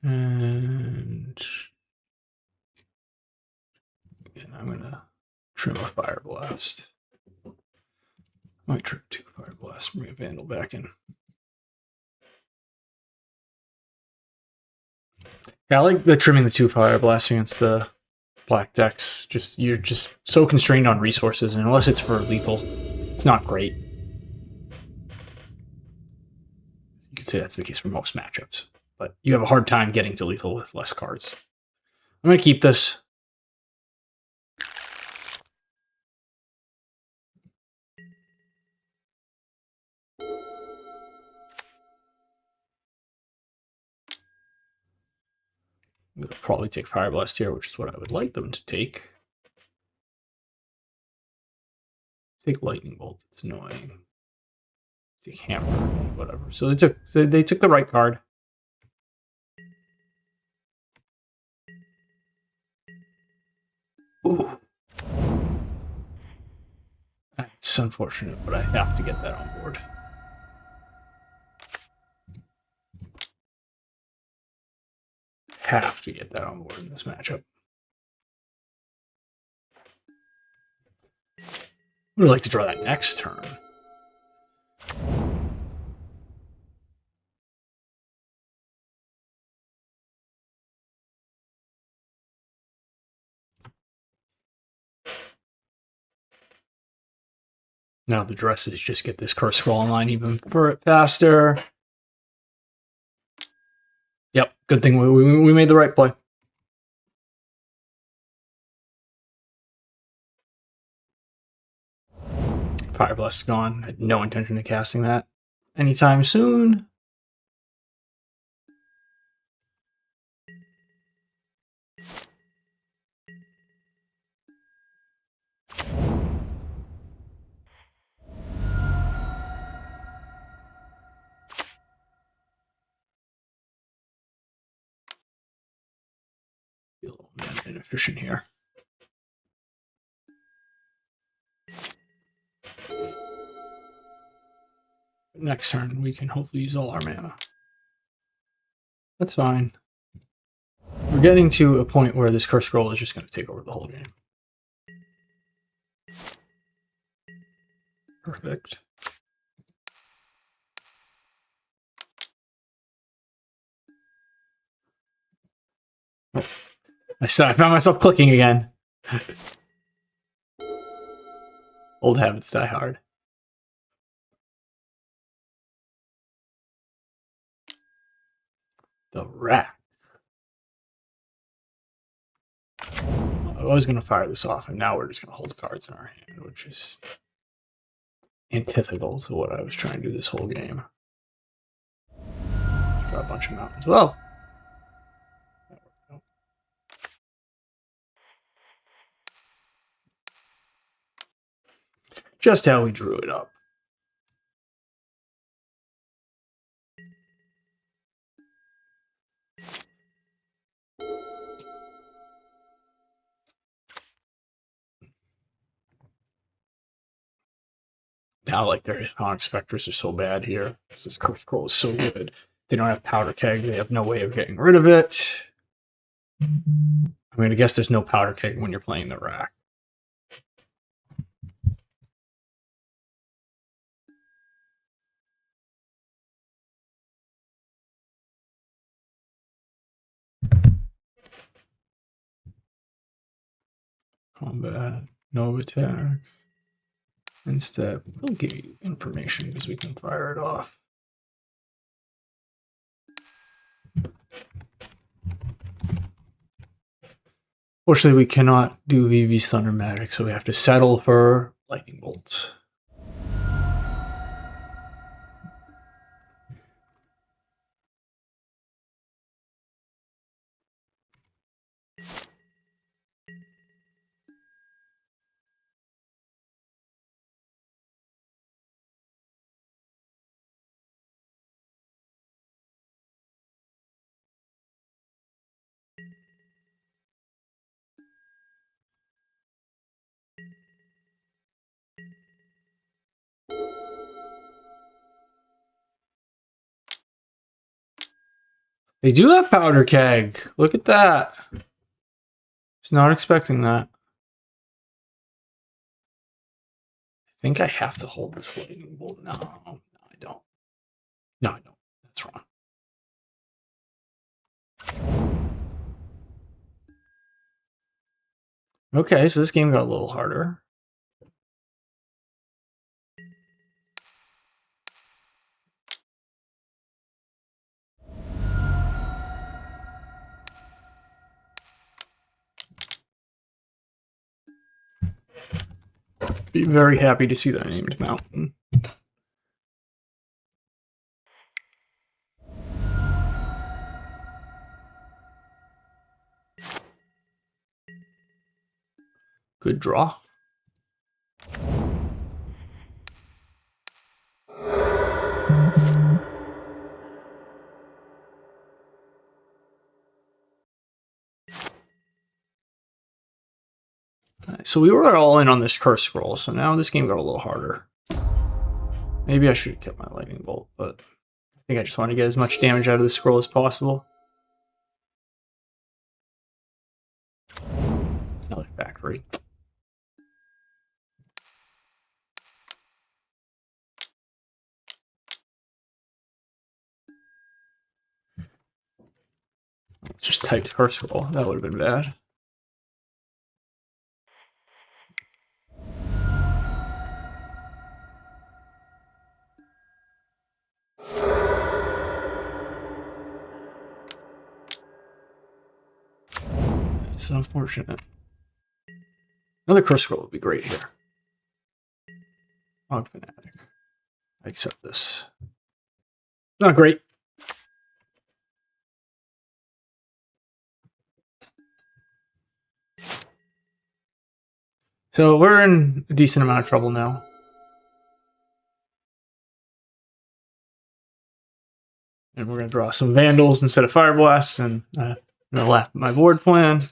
And I'm going to trim a Fire Blast. Might trim 2 Fire Blasts, bring a Vandal back in. Yeah, I like the trimming the 2 Fire Blasts against the black decks. You're just so constrained on resources, and unless it's for lethal, it's not great. You could say that's the case for most matchups, but you have a hard time getting to lethal with less cards. I'm going to keep this. I'm going to probably take Fire Blast here, which is what I would like them to take. Take Lightning Bolt. It's annoying. hammer, whatever. So they took the right card. Ooh. That's unfortunate, but I have to get that on board. Have to get that on board in this matchup. Would like to draw that next turn. Now the dresses just get this curse scroll online even faster. Yep, good thing we made the right play. Fire Blast is gone. I had no intention of casting that anytime soon. Be a little inefficient here. Next turn, we can hopefully use all our mana. That's fine. We're getting to a point where this curse scroll is just going to take over the whole game. Perfect. Oh. I found myself clicking again. Old habits die hard. The rack. I was going to fire this off, and now we're just going to hold cards in our hand, which is antithetical to what I was trying to do this whole game. Let's draw a bunch of mountains. Well, just how we drew it up. Now, like, their Iconic Specters are so bad here because this curse scroll is so good. They don't have Powder Keg. They have no way of getting rid of it. I mean, I guess there's no Powder Keg when you're playing the rack. Combat, no attacks. Instead, we'll give you information because we can fire it off. Fortunately, we cannot do Vivi's Thunder Magic, so we have to settle for Lightning Bolts. They do have Powder Keg. Look at that. Was not expecting that. I think I have to hold this Lightning Bolt. No, I don't. No, I don't. That's wrong. Okay, so this game got a little harder. Be very happy to see that named mountain. Good draw. So we were all in on this curse scroll, so now this game got a little harder. Maybe I should have kept my lightning bolt, but I think I just want to get as much damage out of the scroll as possible. Another factory. Just typed curse scroll. That would have been bad. It's unfortunate. Another curse scroll would be great here. Hog fanatic. I accept this. Not great. So we're in a decent amount of trouble now. And we're going to draw some Vandals instead of Fire Blasts, and I'm going to laugh at my board plan.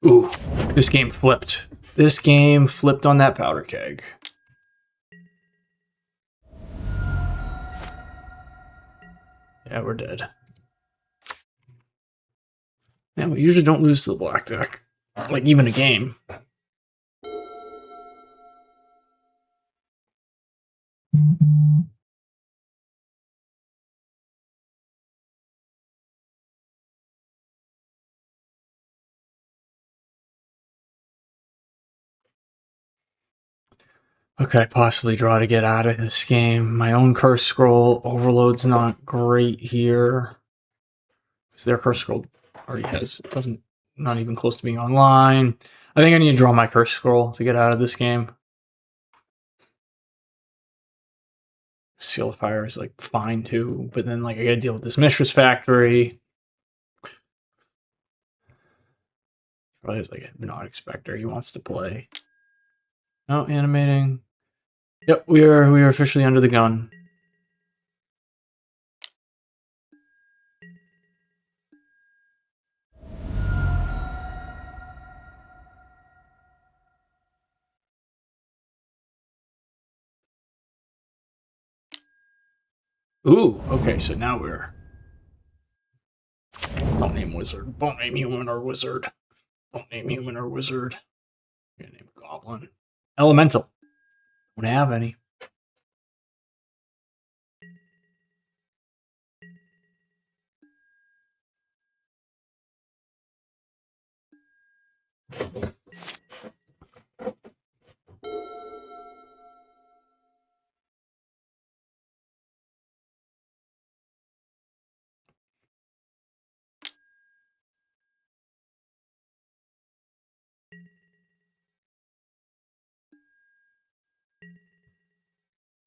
Ooh, this game flipped. This game flipped on that powder keg. Yeah, we're dead. Yeah, we usually don't lose to the black deck. Like, even a game. What could I possibly draw to get out of this game? My own curse scroll. Overload's not great here. Because their curse scroll already not even close to being online. I think I need to draw my curse scroll to get out of this game. Seal of Fire is like fine too, but then like I gotta deal with this Mistress Factory. Probably has like a Hypnotic Spectre he wants to play. No, animating. Yep, we are officially under the gun. Ooh, okay, so now we're... Don't name wizard. Don't name human or wizard. Don't name human or wizard. I'm gonna name goblin. Elemental. Don't have any.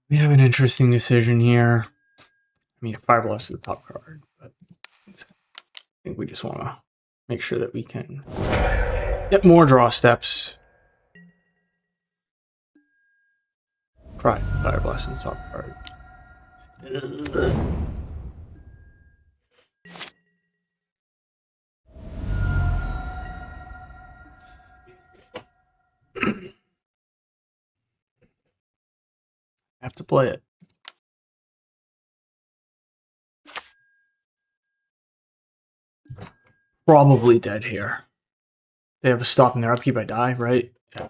We have an interesting decision here. I mean, Fire Blast is the top card, but I think we just want to make sure that we can get more draw steps. Right, Fire Blast is the top card. Have to play it. Probably dead here. They have a stop in their upkeep, I die, right? Yeah.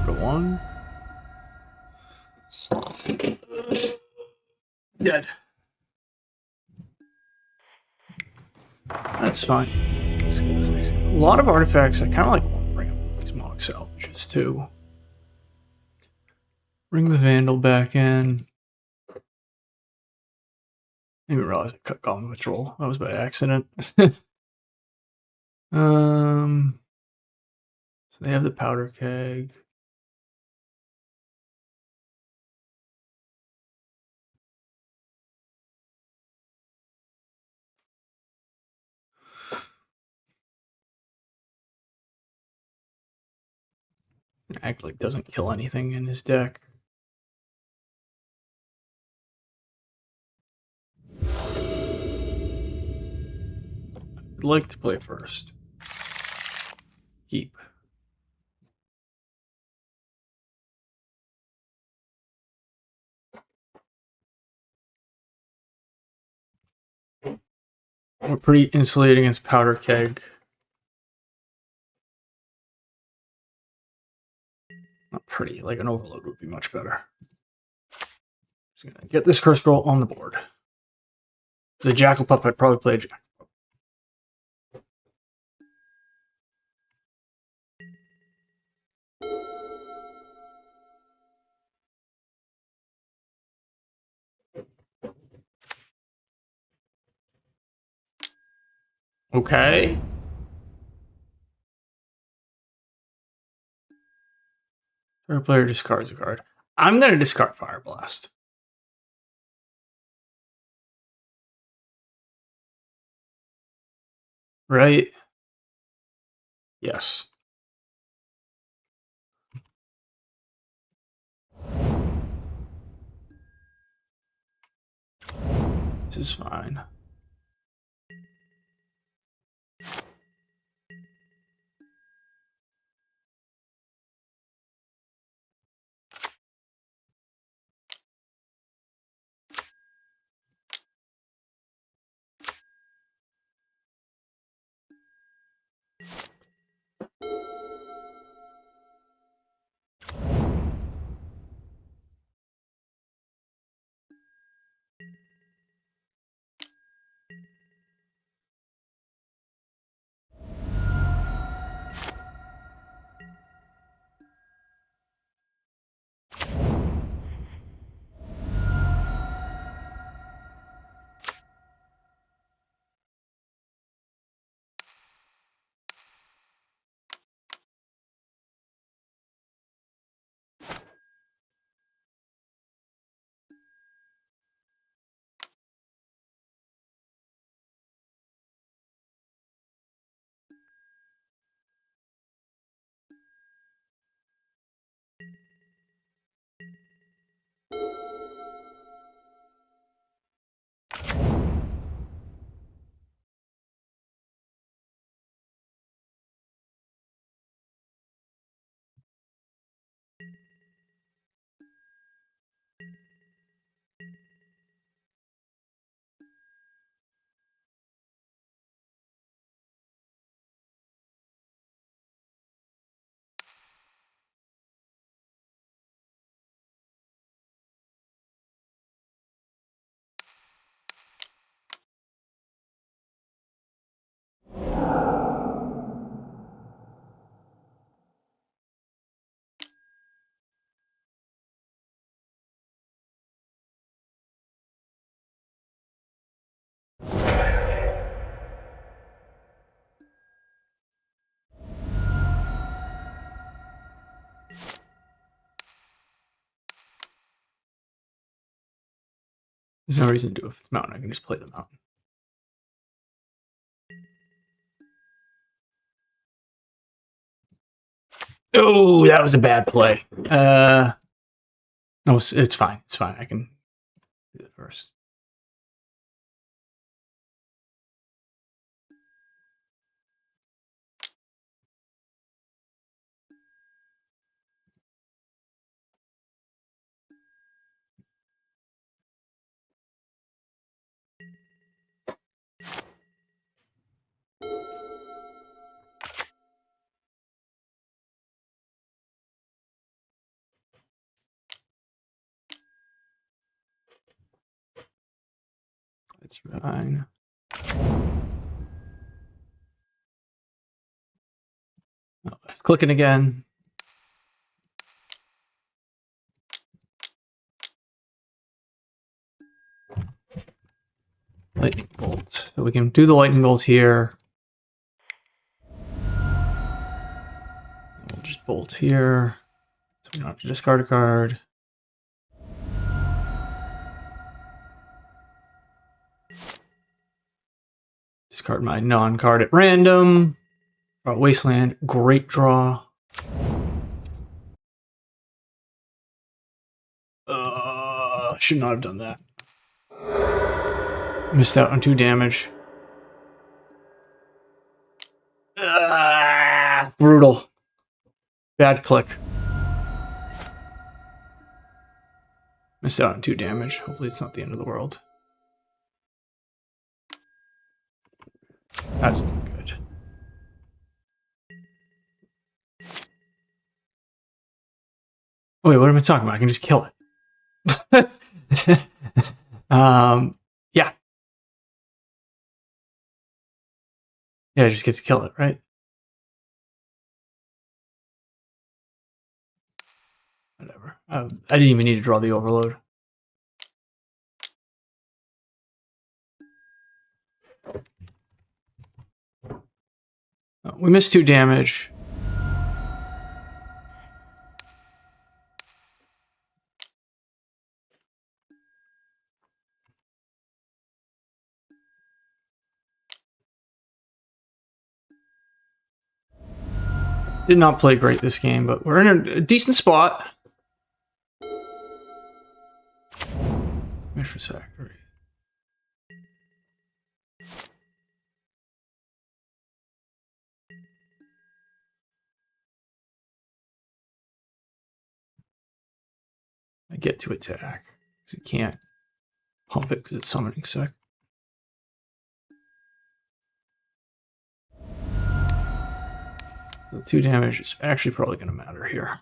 Go to 1. Dead. That's fine. A lot of artifacts, I kind of like want to bring up these mock salvages too. Bring the Vandal back in. I didn't even realize I cut Goblin Patrol. That was by accident. So they have the powder keg. Act like doesn't kill anything in his deck. I'd like to play first. Keep. We're pretty insulated against powder keg. Not pretty, like an overload would be much better. Just gonna get this curse roll on the board. The jackal pup, I'd probably play a jackal. Okay. Our player discards a card. I'm going to discard Fire Blast. Right? Yes. This is fine. There's no reason to do it with the mountain. I can just play the mountain. Oh, that was a bad play. No, it's fine. It's fine. I can do it first. It's fine. Oh, clicking again. Lightning bolt. So we can do the lightning bolt here. bolt here, so we don't have to discard a card. Discard my non-card at random. Wasteland, great draw. Should not have done that. Missed out on 2 damage. Brutal. Bad click. Missed out on 2 damage. Hopefully it's not the end of the world. That's not good. Oh, wait, what am I talking about? I can just kill it. Yeah. Yeah, I just get to kill it, right? Whatever. I didn't even need to draw the overload. Oh, we missed 2 damage. Did not play great this game, but we're in a decent spot. Mistress Factory. I get to attack because it can't pump it because it's summoning sick. So 2 damage is actually probably going to matter here.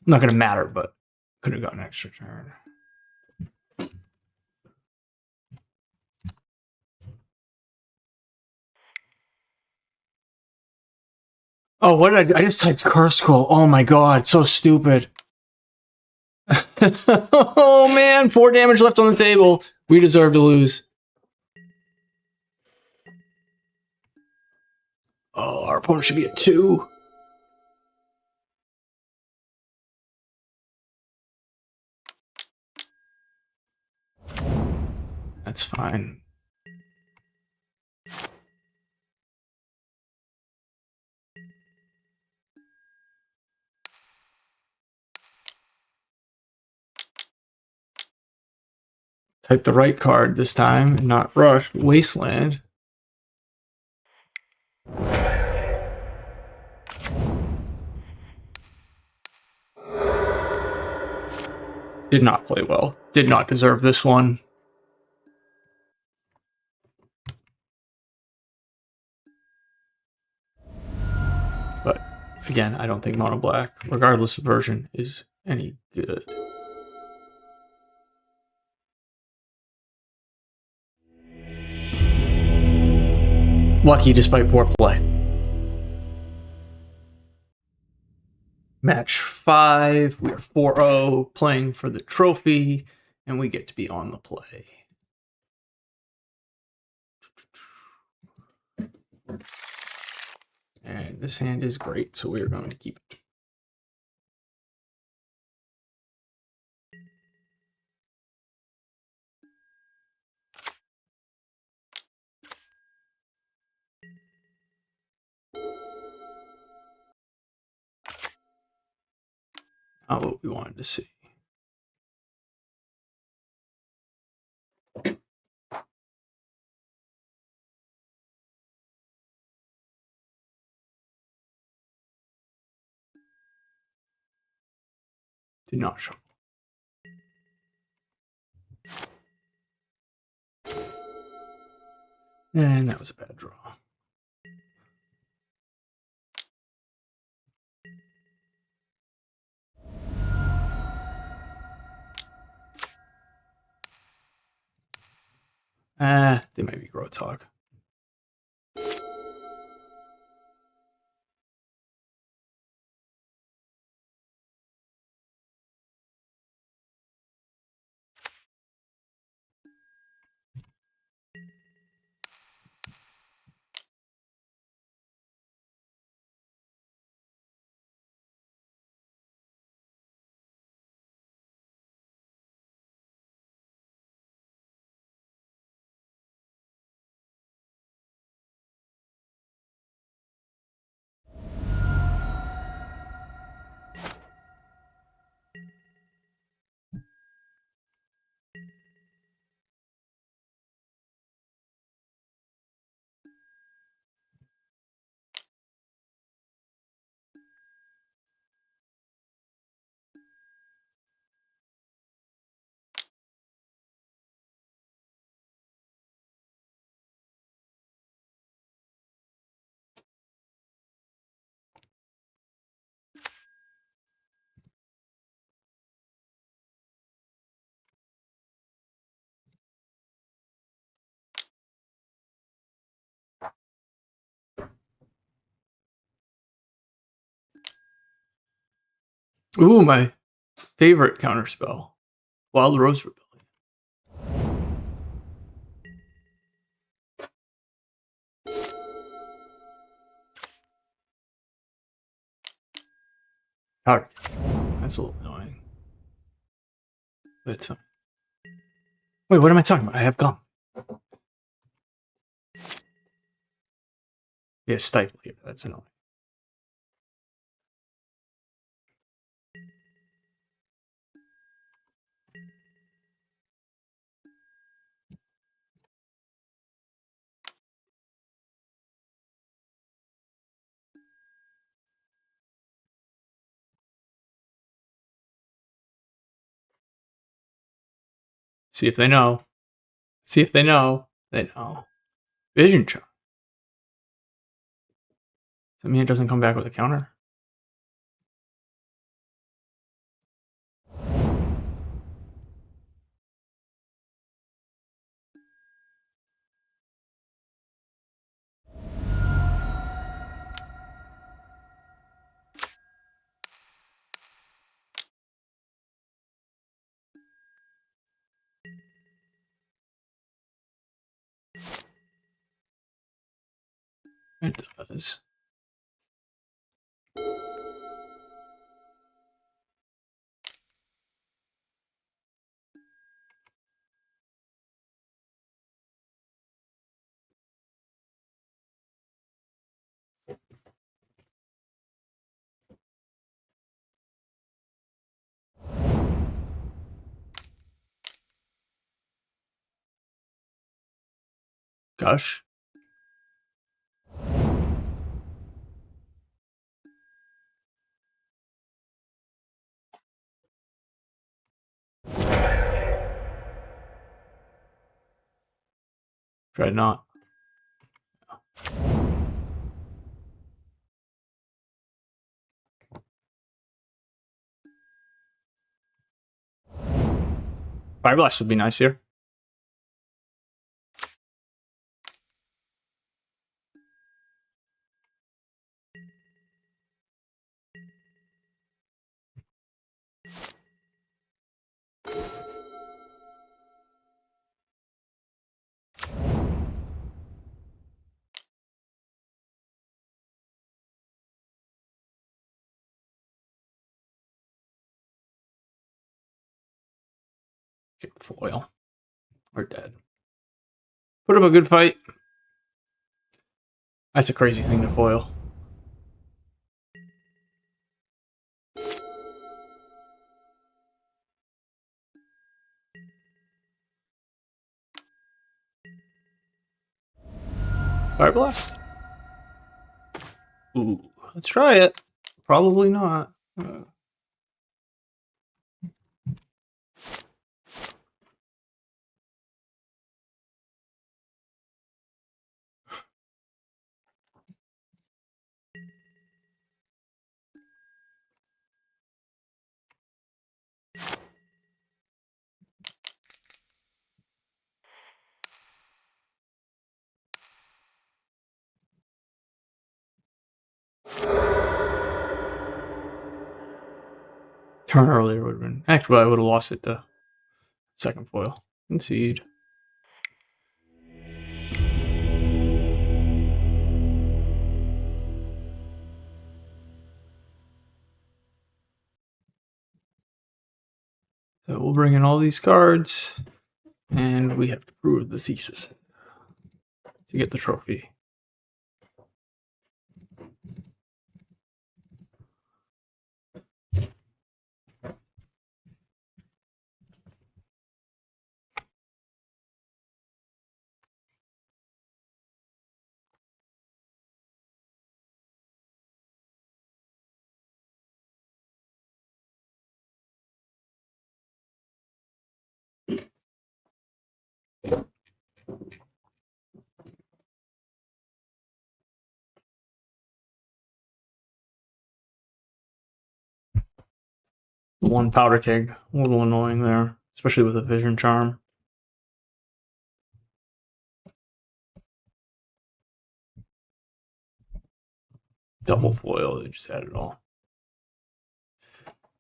Not going to matter, but could have gotten an extra turn. Oh, what did I just typed Curse Scroll. Oh my god, so stupid. Oh man, 4 damage left on the table. We deserve to lose. Oh, our opponent should be at 2. That's fine. Type the right card this time, and not rush. Wasteland. Did not play well. Did not deserve this one. But again, I don't think Mono Black, regardless of version, is any good. Lucky despite poor play. Match 5. We are 4-0, playing for the trophy, and we get to be on the play. And this hand is great, so we are going to keep it. Not what we wanted to see. Did not show. And that was a bad draw. They might be Grow-Atog. Ooh, my favorite counterspell. Wild Rose Rebellion. Powder. That's a little annoying. But it's fine. Wait, what am I talking about? I have gum. Yeah, stifle here. That's annoying. See if they know. See if they know. They know. Vision Charm. Does that mean it doesn't come back with a counter? It does. Gosh. Dreadnought. Fire Blast would be nice here. Foil. We're dead. Put up a good fight. That's a crazy thing to foil. Fire Blast? Ooh, let's try it. Probably not. Turn earlier would have been. Actually, I would have lost it to second foil. Concede. So we'll bring in all these cards, and we have to prove the thesis to get the trophy. One powder keg, a little annoying there, especially with a vision charm. Double foil, they just had it all.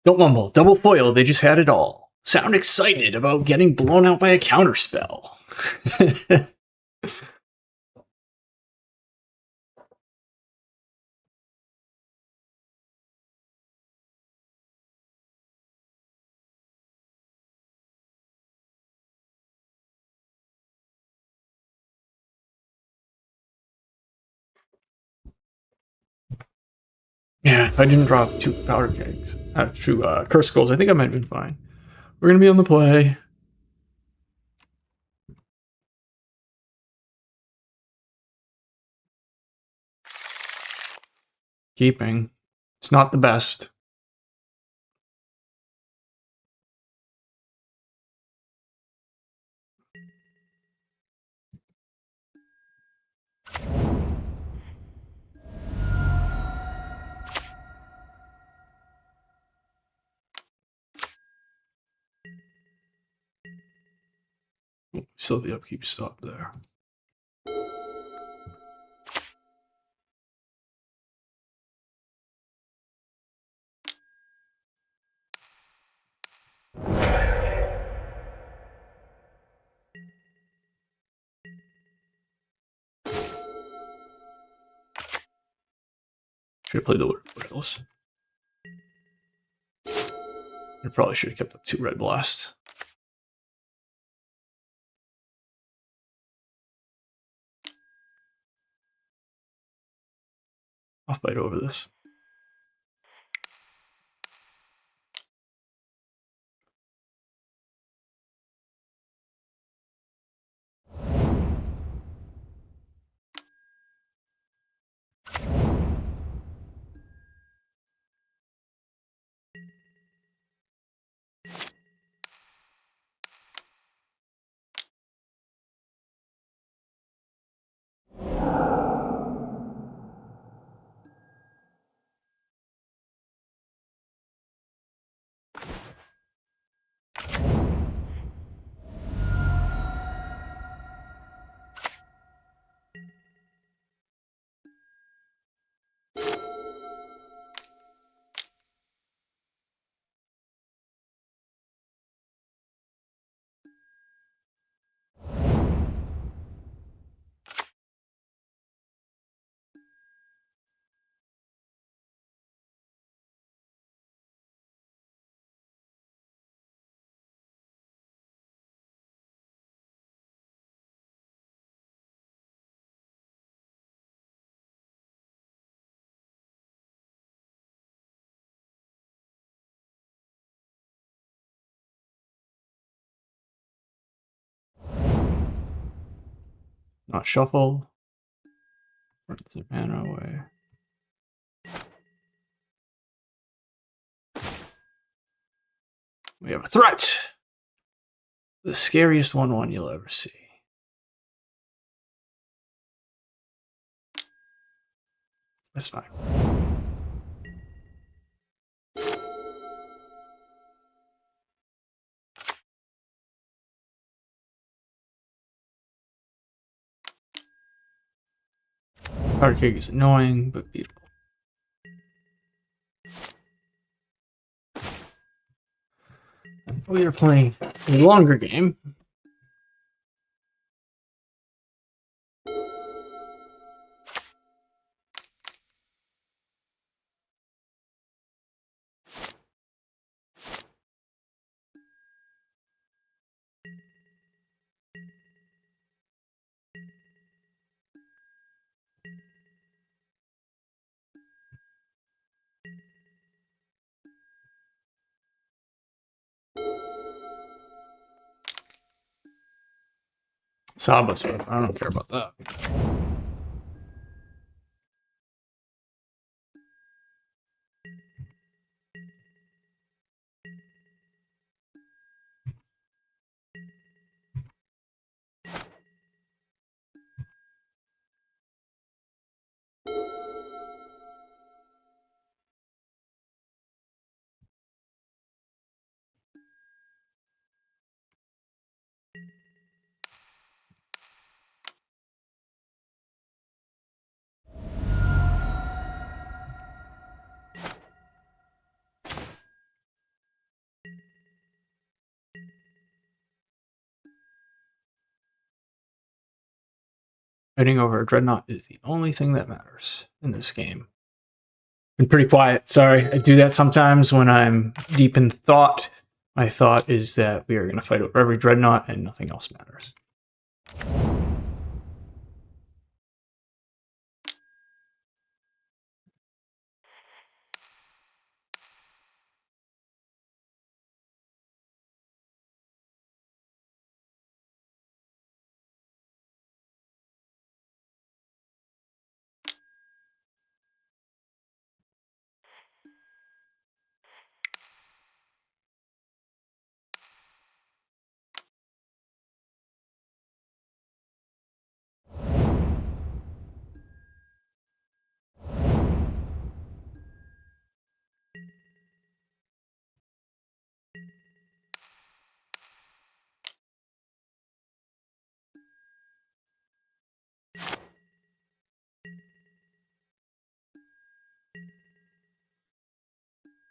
Don't mumble. Double foil. They just had it all. Sound excited about getting blown out by a counterspell. Yeah, if I didn't drop 2 powder kegs, 2 curse skulls, I think I might have been fine. We're gonna be on the play. Keeping. It's not the best. Still the upkeep stop there. Should have played the Whales. I probably should have kept up 2 red blasts. I'll fight over this. Not shuffle. Put the mana away. We have a threat. The scariest 1/1 you'll ever see. That's fine. Powder keg is annoying, but beatable. We are playing a longer game. Saba, so I don't care about that. Fighting over a Dreadnought is the only thing that matters in this game. Been pretty quiet. Sorry. I do that sometimes when I'm deep in thought. My thought is that we are going to fight over every Dreadnought and nothing else matters.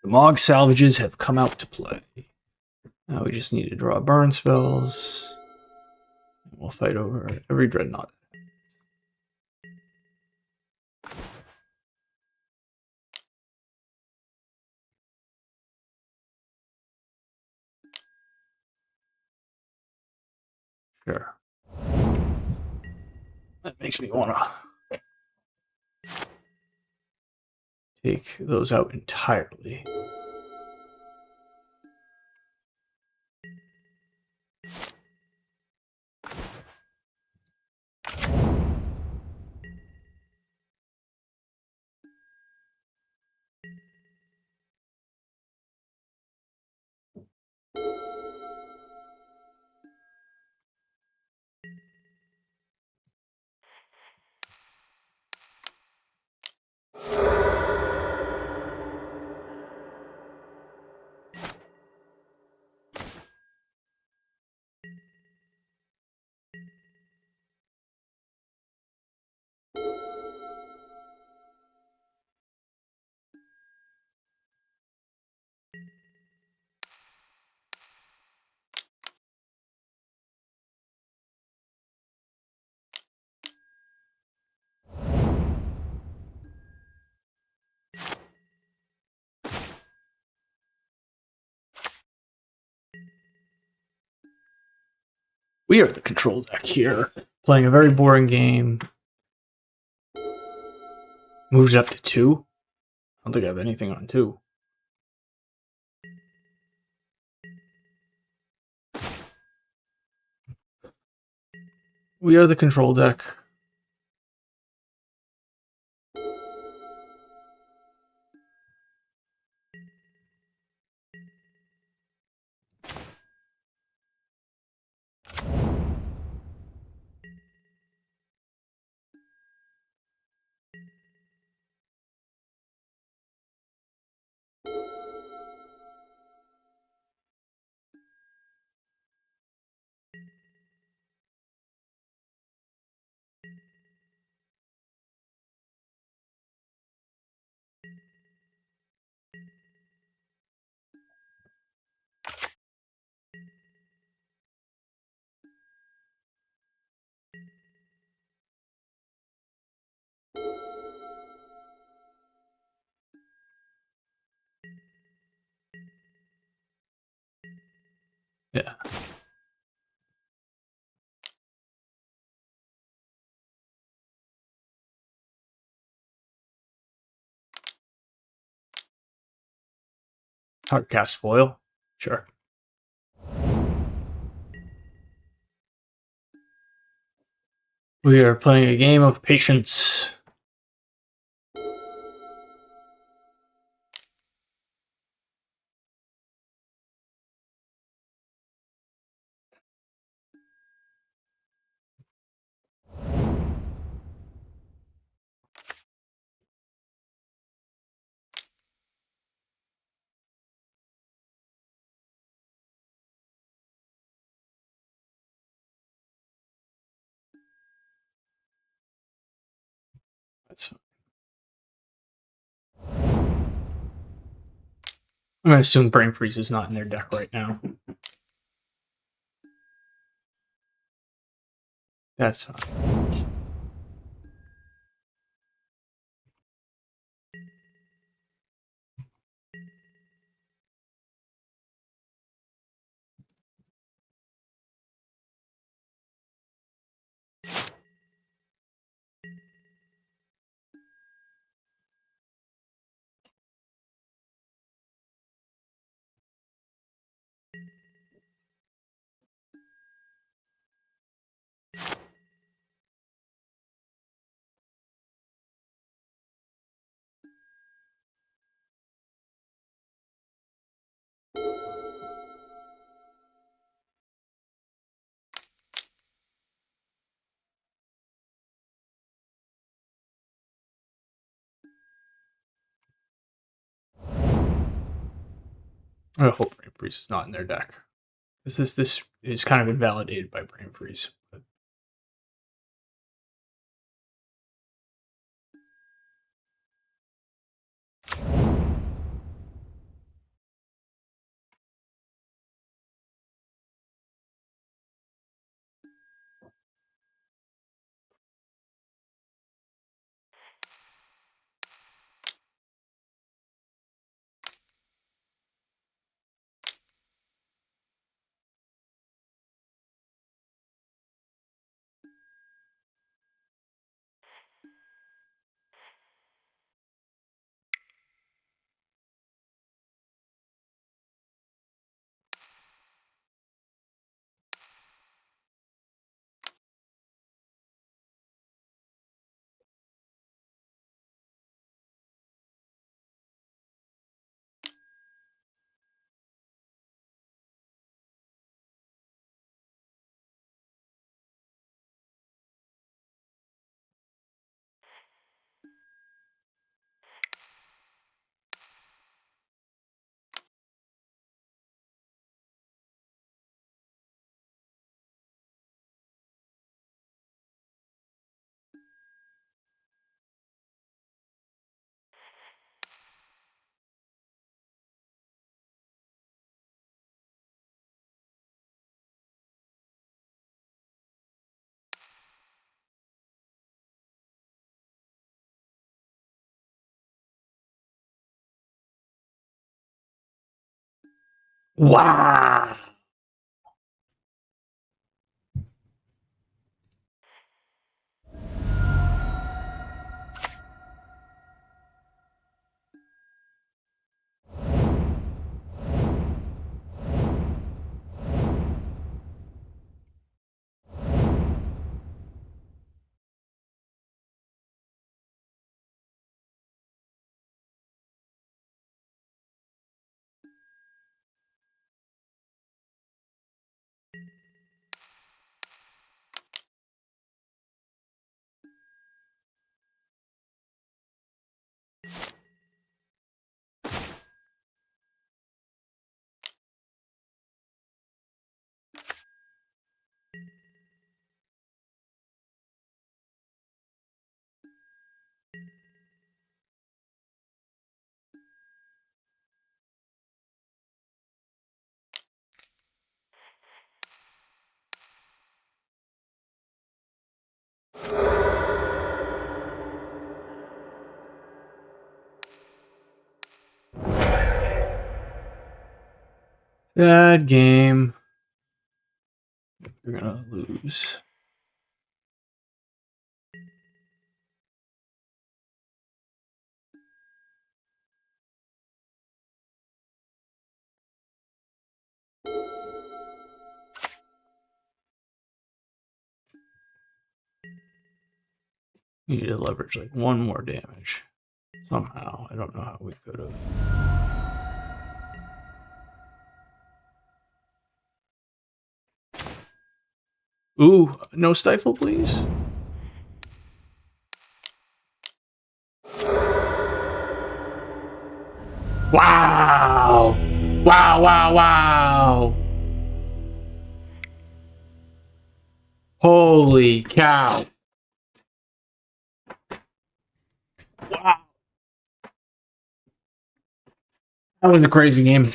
The Mog salvages have come out to play. Now we just need to draw burn spells. We'll fight over every Dreadnought. Sure. That makes me want to take those out entirely. We are the control deck here, playing a very boring game. Moved it up to 2. I don't think I have anything on 2. We are the control deck. Yeah. Hard cast foil. Sure. We are playing a game of patience. That's fine. I'm going to assume Brain Freeze is not in their deck right now. That's fine. I hope Brain Freeze is not in their deck. This is kind of invalidated by Brain Freeze. But wow! Sad game. You're gonna lose. We need to leverage like one more damage. Somehow. I don't know how we could have. Ooh, no stifle, please. Wow! Wow, wow, wow! Holy cow! Wow! That was a crazy game.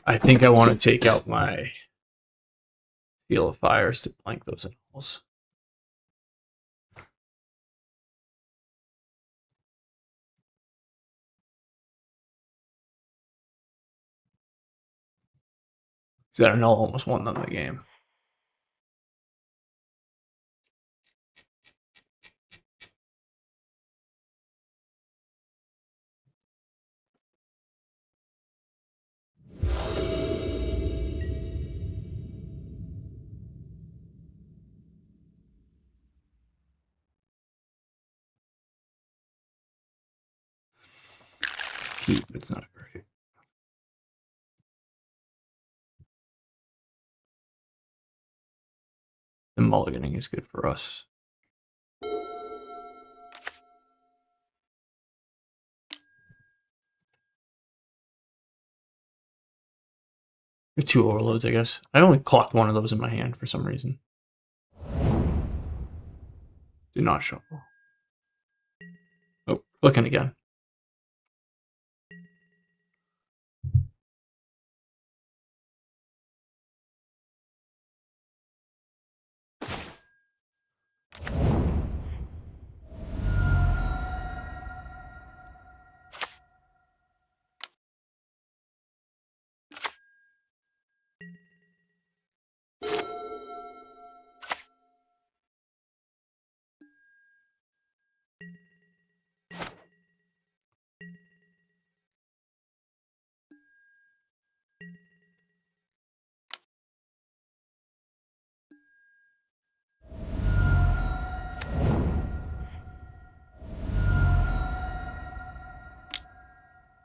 I think I want to take out my Field of Fires to blank those animals. That Null almost won them the game. Keep, it's not great. The mulliganing is good for us. 2 overloads, I guess. I only clocked one of those in my hand for some reason. Do not shuffle. Oh, clicking again.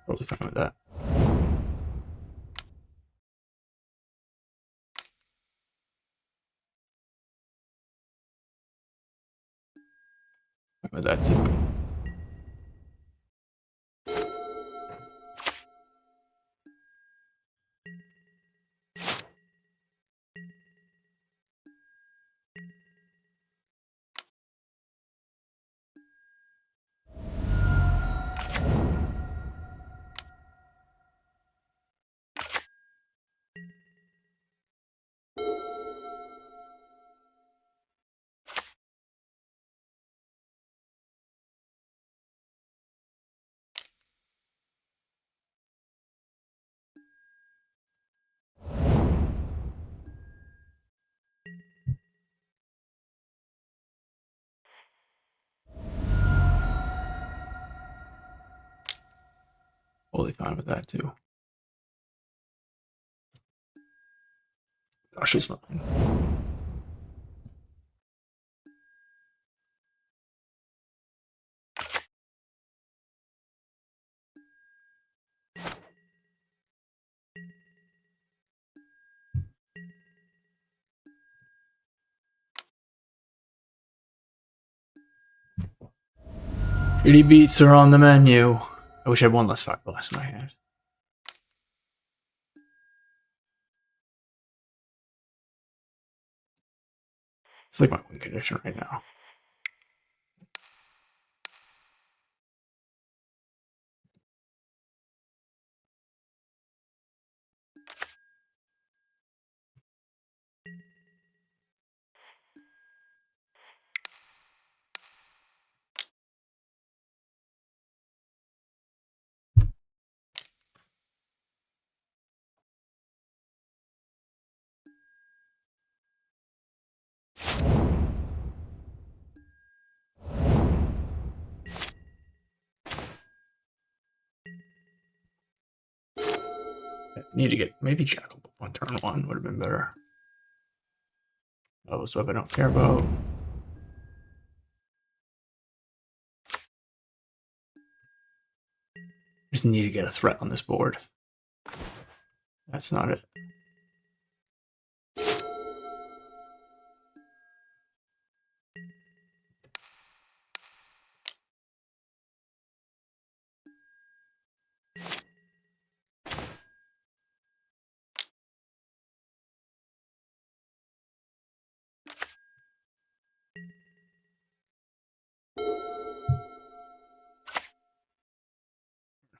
Totally fine with that. Fine with that too. Totally fine with that too. Gosh, it's fine. Pretty beats are on the menu. I wish I had one less fire blast in my hand. It's like my win condition right now. Need to get maybe Jackal on turn 1 would have been better. Oh, so if I don't care about. Just need to get a threat on this board. That's not it.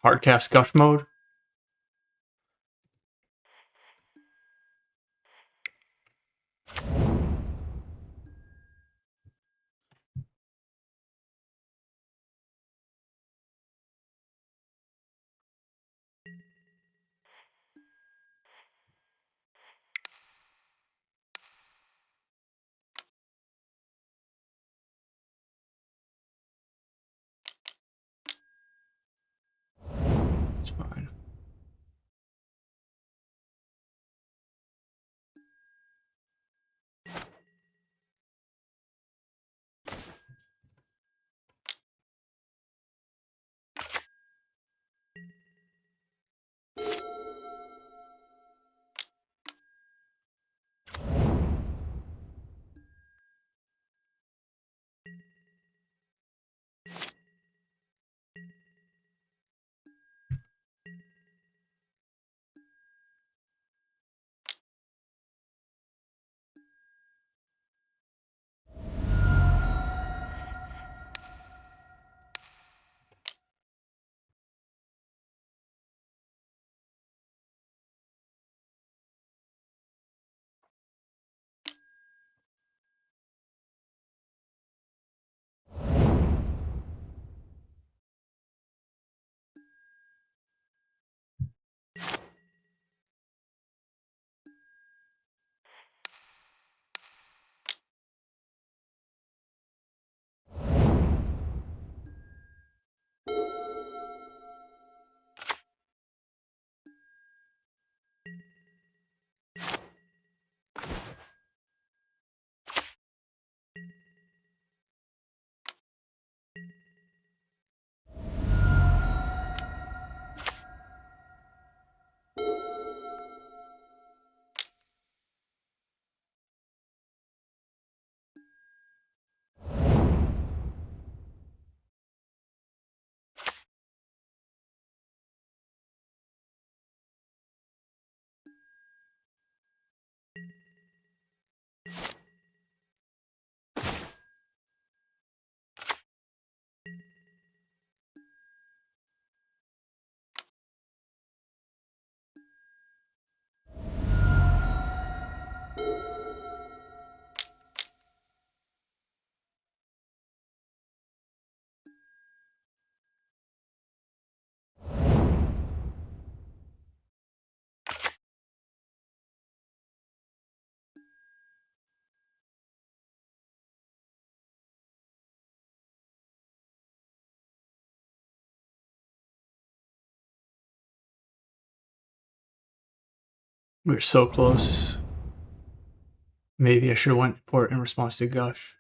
Hardcast Gush mode. It's fine. We're so close. Maybe I should have went for it in response to Gush.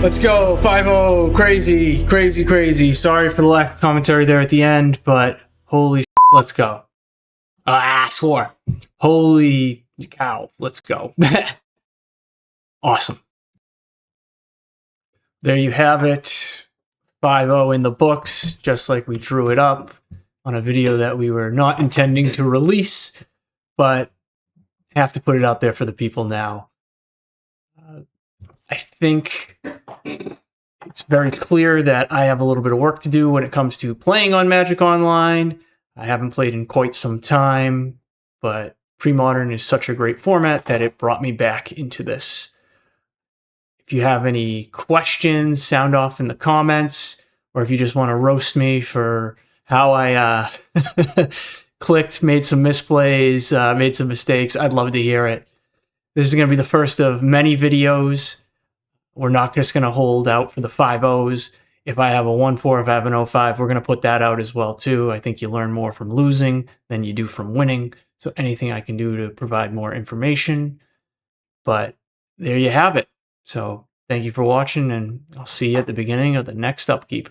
Let's go, 5-0, crazy, crazy, crazy. Sorry for the lack of commentary there at the end, but holy shit, let's go. I swore. Holy cow, let's go. Awesome. There you have it. 5-0 in the books, just like we drew it up on a video that we were not intending to release, but have to put it out there for the people now. I think it's very clear that I have a little bit of work to do when it comes to playing on Magic Online. I haven't played in quite some time, but Premodern is such a great format that it brought me back into this. If you have any questions, sound off in the comments, or if you just want to roast me for how I clicked, made some misplays, made some mistakes, I'd love to hear it. This is going to be the first of many videos. We're not just going to hold out for the 5-0s. If I have a 1-4, if I have an 0-5, we're going to put that out as well, too. I think you learn more from losing than you do from winning. So anything I can do to provide more information. But there you have it. So thank you for watching, and I'll see you at the beginning of the next upkeep.